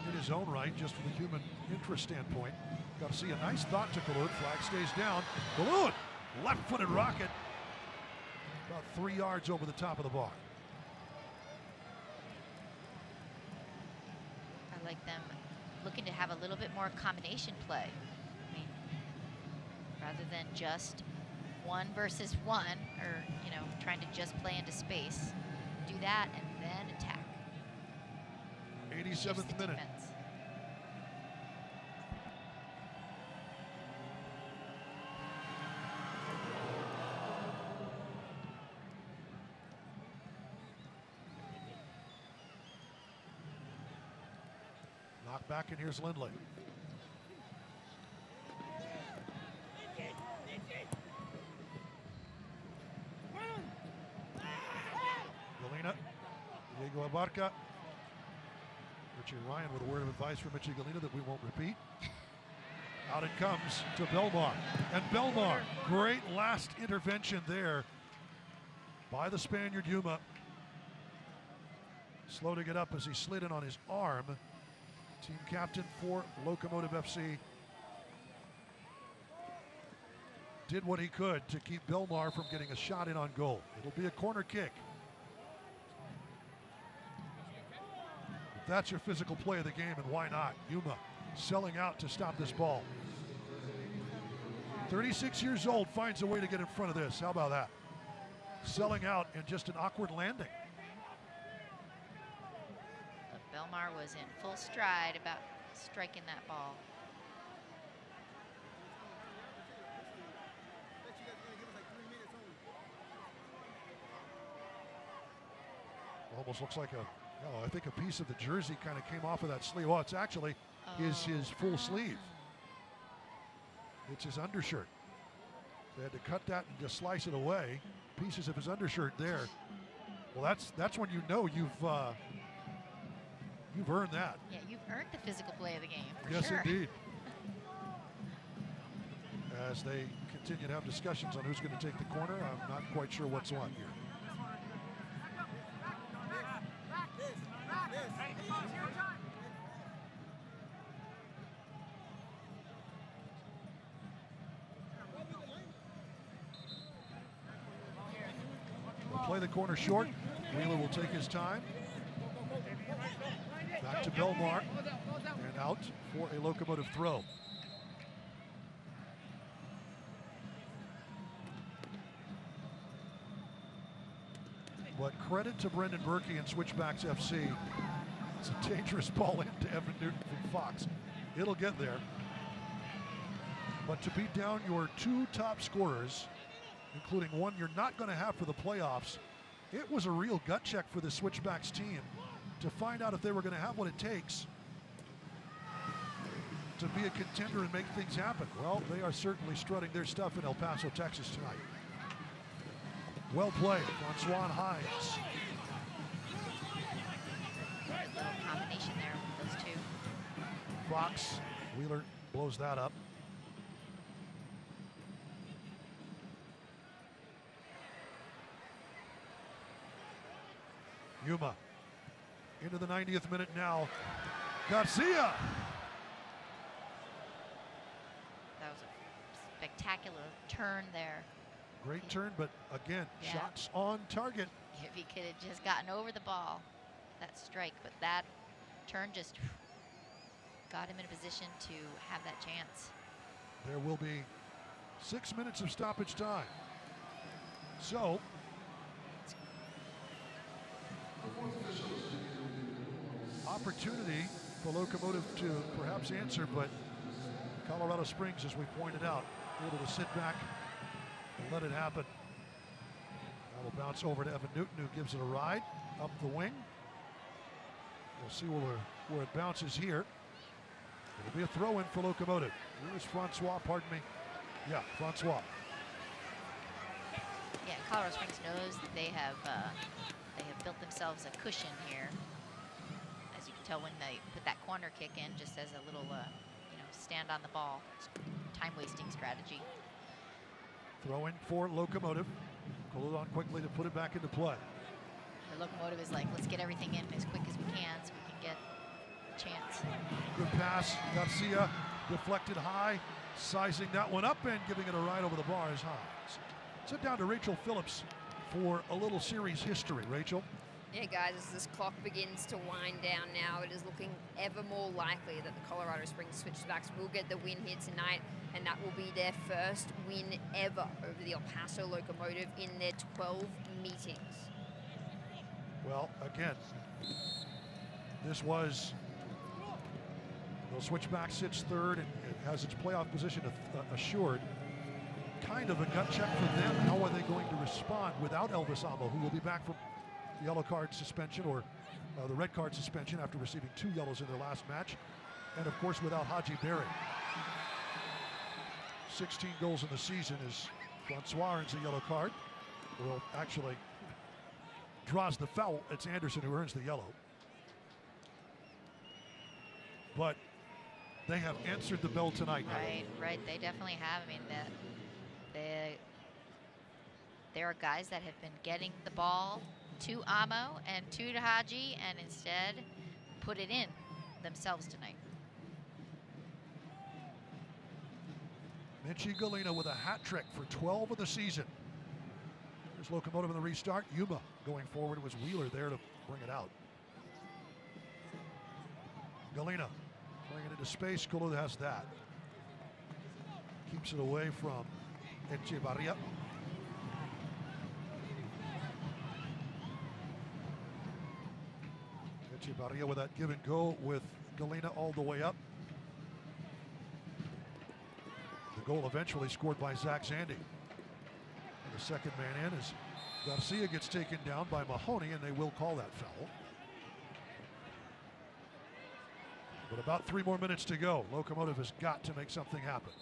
in his own right, just from the human interest standpoint. Got to see a nice thought to Cologne. Flag stays down. Cologne, left-footed rocket. About 3 yards over the top of the bar. I like them looking to have a little bit more combination play. I mean, rather than just 1 versus 1, or, you know, trying to just play into space. Do that and then attack. 87th minute. Defense. Knock back, and here's Lindley. Galena, Diego Abarca. Richie Ryan with a word of advice from Mitchie Galena that we won't repeat. Out it comes to Belmar. And Belmar, great last intervention there by the Spaniard Yuma. Slow to get up as he slid in on his arm. Team captain for Locomotive FC did what he could to keep Belmar from getting a shot in on goal. It'll be a corner kick. If that's your physical play of the game, and why not? Yuma selling out to stop this ball. 36 years old, finds a way to get in front of this. How about that? Selling out and just an awkward landing. Belmar was in full stride about striking that ball. Almost looks like I think a piece of the jersey kind of came off of that sleeve. Oh, it's actually his full sleeve. It's his undershirt. They had to cut that and just slice it away. Pieces of his undershirt there. Well, that's when you know you've earned that. Yeah, you've earned the physical play of the game, for yes, sure. Indeed. As they continue to have discussions on who's going to take the corner, I'm not quite sure what's on here. They'll play the corner short. Wheeler will take his time. Back to Belmar, and out for a Locomotive throw. But credit to Brendan Berkey and Switchbacks FC. It's a dangerous ball into Evan Newton from Fox. It'll get there. But to beat down your two top scorers, including one you're not going to have for the playoffs, it was a real gut check for the Switchbacks team to find out if they were going to have what it takes to be a contender and make things happen. Well, they are certainly strutting their stuff in El Paso, Texas tonight. Well played, Francois Hines. Combination there with those two. Fox, Wheeler blows that up. Yuma into the 90th minute now. Garcia. That was a spectacular turn there. Great turn, but again, shots on target. If he could have just gotten over the ball, that strike, but that turn just got him in a position to have that chance. There will be 6 minutes of stoppage time. So, opportunity for Locomotive to perhaps answer, but Colorado Springs, as we pointed out, able to sit back and let it happen. That'll bounce over to Evan Newton, who gives it a ride up the wing. We'll see where it bounces here. It'll be a throw-in for Locomotive. Here's Francois, pardon me. Yeah, Francois. Yeah, Colorado Springs knows that they have built themselves a cushion here. As you can tell when they put that corner kick in, just as a little, stand on the ball, time-wasting strategy. Throw-in for Locomotive. Pull it on quickly to put it back into play. The Locomotive is like, let's get everything in as quick as we can so we can get a chance. Good pass. Garcia deflected high, sizing that one up and giving it a ride over the bar is Hines. Sit down to Rachel Phillips for a little series history. Rachel, Yeah, guys, as this clock begins to wind down now, it is looking ever more likely that the Colorado Springs Switchbacks will get the win here tonight, and that will be their first win ever over the El Paso Locomotive in their 12 meetings. Well, again, this was, the Switchback sits third and it has its playoff position assured. Kind of a gut check for them. How are they going to respond without Elvis Amo, who will be back from the yellow card suspension or the red card suspension after receiving 2 yellows in their last match, and of course without Haji Berry. 16 goals in the season as Francois earns a yellow card. Well, actually draws the foul. It's Anderson who earns the yellow. But they have answered the bell tonight. Right. They definitely have. I mean, there are guys that have been getting the ball to Amo and to Haji, and instead put it in themselves tonight. Mitchie Galena with a hat trick for 12 of the season. There's Locomotive in the restart. Yuma going forward. It was Wheeler there to bring it out. Galena playing it into space. Colo has that. Keeps it away from Echevarria. Echevarria with that give and go with Galena all the way up. The goal eventually scored by Zach Zandy. And the second man in is Garcia gets taken down by Mahoney, and they will call that foul. But about 3 more minutes to go. Locomotive has got to make something happen.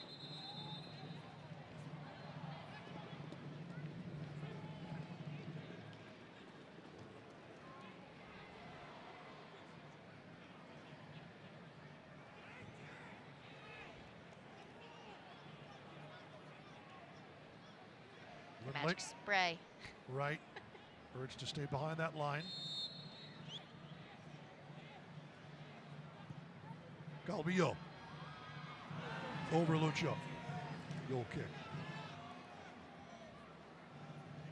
Magic spray. Right. Urge to stay behind that line. Calvillo. Over Lucho. Goal kick.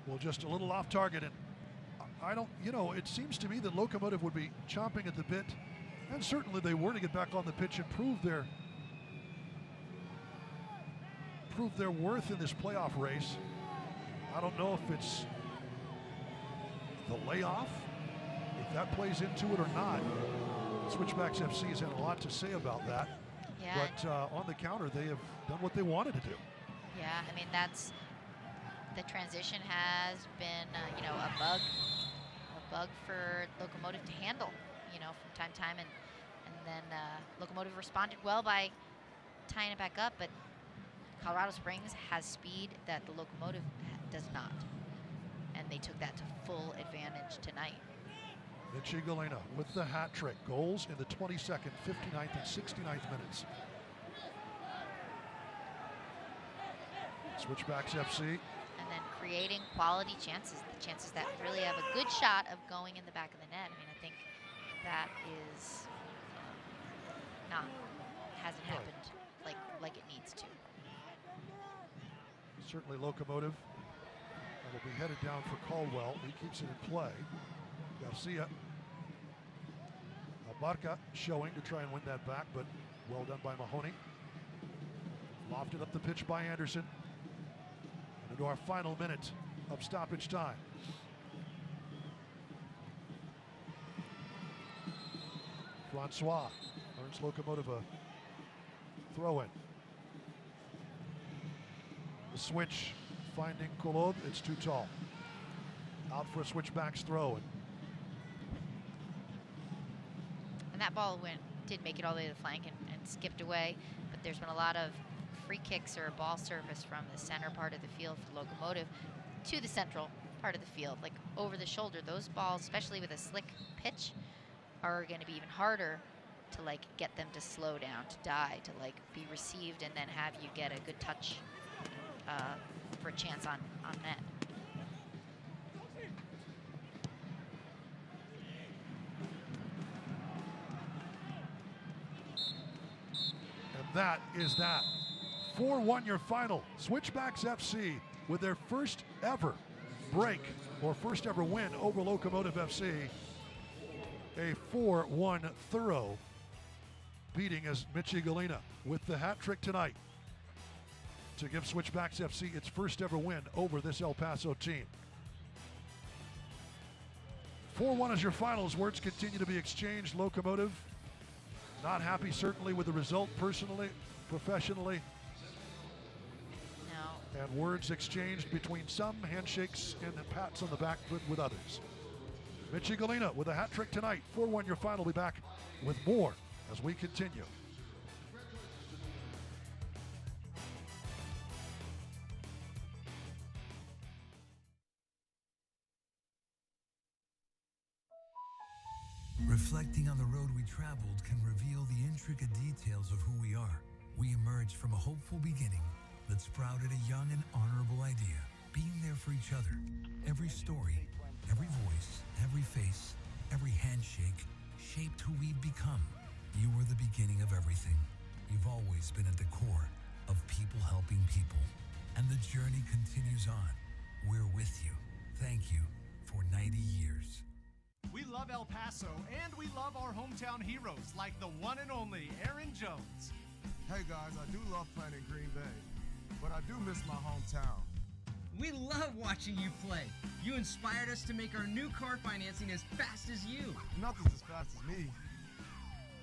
Well, just a little off target. And I don't, it seems to me that Locomotive would be chomping at the bit. And certainly they were to get back on the pitch and prove their worth in this playoff race. I don't know if it's the layoff, if that plays into it or not. Switchbacks FC has had a lot to say about that. Yeah. But on the counter, they have done what they wanted to do. Yeah, I mean, the transition has been, a bug for Locomotive to handle, from time to time. And then Locomotive responded well by tying it back up, but Colorado Springs has speed that the Locomotive does not. And they took that to full advantage tonight. Mitchie Galena with the hat trick. Goals in the 22nd, 59th, and 69th minutes. Switchbacks FC. And then creating quality chances, the chances that really have a good shot of going in the back of the net. I mean, I think that is hasn't happened like it needs to. Certainly Locomotive will be headed down for Caldwell. He keeps it in play. Garcia. Barca showing to try and win that back, but well done by Mahoney. Lofted up the pitch by Anderson. And into our final minute of stoppage time. Francois earns Locomotive a throw-in. The switch finding Kolod, it's too tall. Out for a Switchbacks throw. And that ball did make it all the way to the flank and skipped away, but there's been a lot of free kicks or ball service from the center part of the field for Locomotive to the central part of the field, like over the shoulder. Those balls, especially with a slick pitch, are going to be even harder to get them to slow down, to die, to be received, and then have you get a good touch for a chance on net. And that is that. 4-1 your final. Switchbacks FC with their first ever break or first ever win over Locomotive FC. A 4-1 thorough beating as Mitchie Galena with the hat trick tonight to give Switchbacks FC its first ever win over this El Paso team. 4-1 is your final as words continue to be exchanged. Locomotive not happy certainly with the result personally, professionally. No. And words exchanged between some, handshakes and pats on the back with others. Mitchie Galena with a hat trick tonight. 4-1 your final. We'll be back with more as we continue. Reflecting on the road we traveled can reveal the intricate details of who we are. We emerged from a hopeful beginning that sprouted a young and honorable idea, being there for each other. Every story, every voice, every face, every handshake shaped who we've become. You were the beginning of everything. You've always been at the core of people helping people. And the journey continues on. We're with you. Thank you for 90 years. We love El Paso, and we love our hometown heroes like the one and only Aaron Jones. Hey guys, I do love playing in Green Bay, but I do miss my hometown. We love watching you play. You inspired us to make our new car financing as fast as you. Nothing's as fast as me.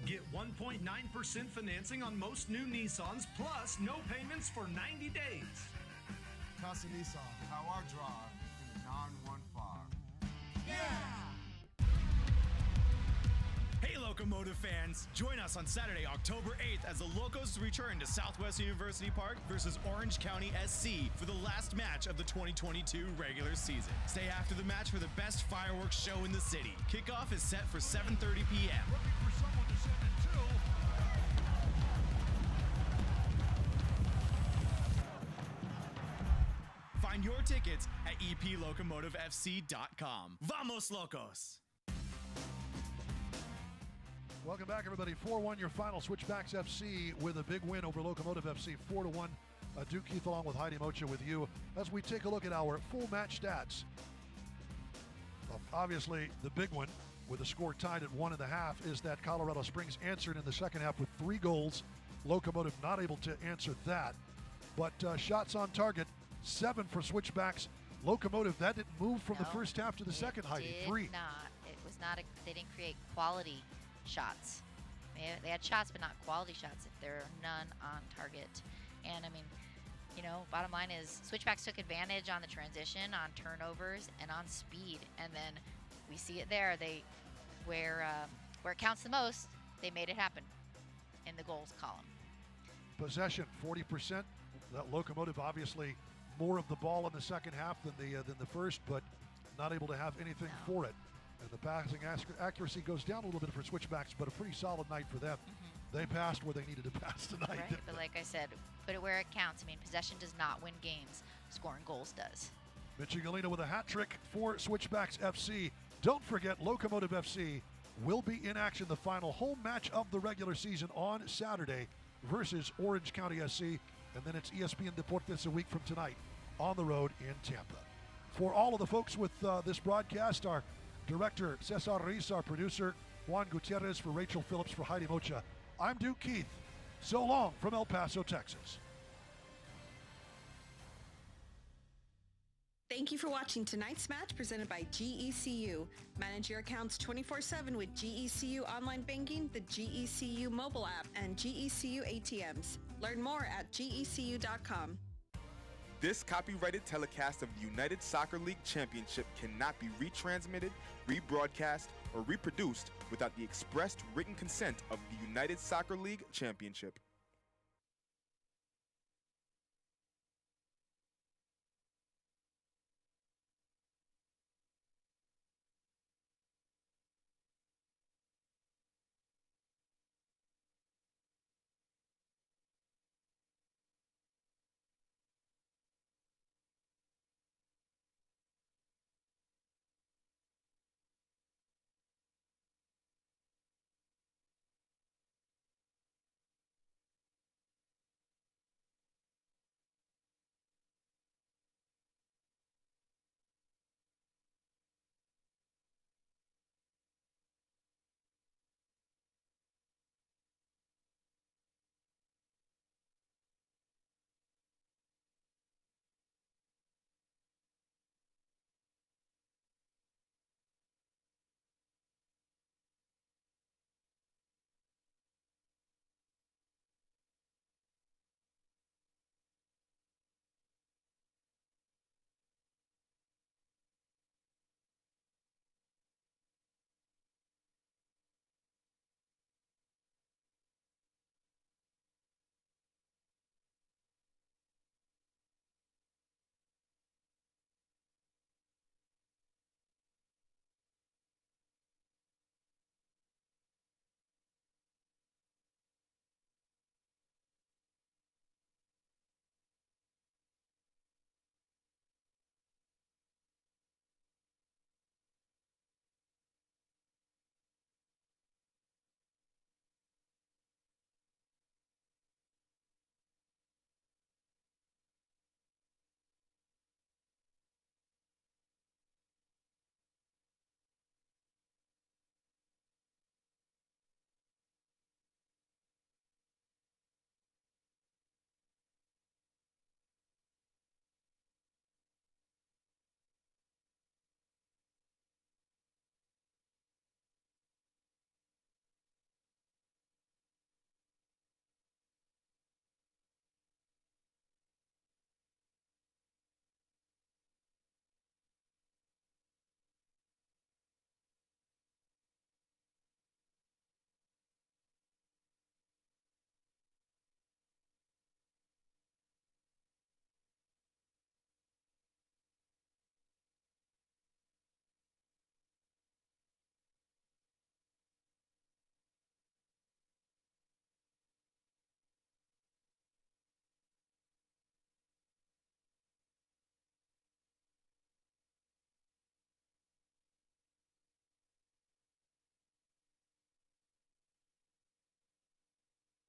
Get 1.9% financing on most new Nissans, plus no payments for 90 days. Casa Nissan, how I drive in the 915. Yeah! Hey Locomotive fans, join us on Saturday, October 8th as the Locos return to Southwest University Park versus Orange County SC for the last match of the 2022 regular season. Stay after the match for the best fireworks show in the city. Kickoff is set for 7:30 p.m. Looking for someone to send it to. Find your tickets at eplocomotivefc.com. Vamos Locos! Welcome back, everybody. 4-1 your final. Switchbacks FC with a big win over Locomotive FC, 4-1. Duke Keith along with Heidi Mocha with you as we take a look at our full match stats. Obviously, the big one with the score tied at 1.5 is that Colorado Springs answered in the second half with 3 goals. Locomotive not able to answer that. But shots on target, 7 for Switchbacks. Locomotive, that didn't move from the first half to the second, Heidi. 3. It was not. They didn't create quality shots. They had shots, but not quality shots. If there are none on target, and I mean, you know, bottom line is Switchbacks took advantage on the transition, on turnovers, and on speed. And then we see it there. They where it counts the most, they made it happen in the goals column. Possession 40%. That Locomotive obviously more of the ball in the second half than the first, but not able to have anything for it. And the passing accuracy goes down a little bit for Switchbacks, but a pretty solid night for them. They passed where they needed to pass tonight. Right, but like I said, put it where it counts. I mean, possession does not win games. Scoring goals does. Mitchie Galena with a hat trick for Switchbacks FC. Don't forget, Locomotive FC will be in action the final home match of the regular season on Saturday versus Orange County SC. And then it's ESPN Deportes a week from tonight on the road in Tampa. For all of the folks with this broadcast, our director, Cesar Ruiz, our producer, Juan Gutierrez, for Rachel Phillips, for Heidi Mocha, I'm Duke Keith. So long from El Paso, Texas. Thank you for watching tonight's match presented by GECU. Manage your accounts 24/7 with GECU Online Banking, the GECU mobile app, and GECU ATMs. Learn more at gecu.com. This copyrighted telecast of the United Soccer League Championship cannot be retransmitted, rebroadcast, or reproduced without the expressed written consent of the United Soccer League Championship.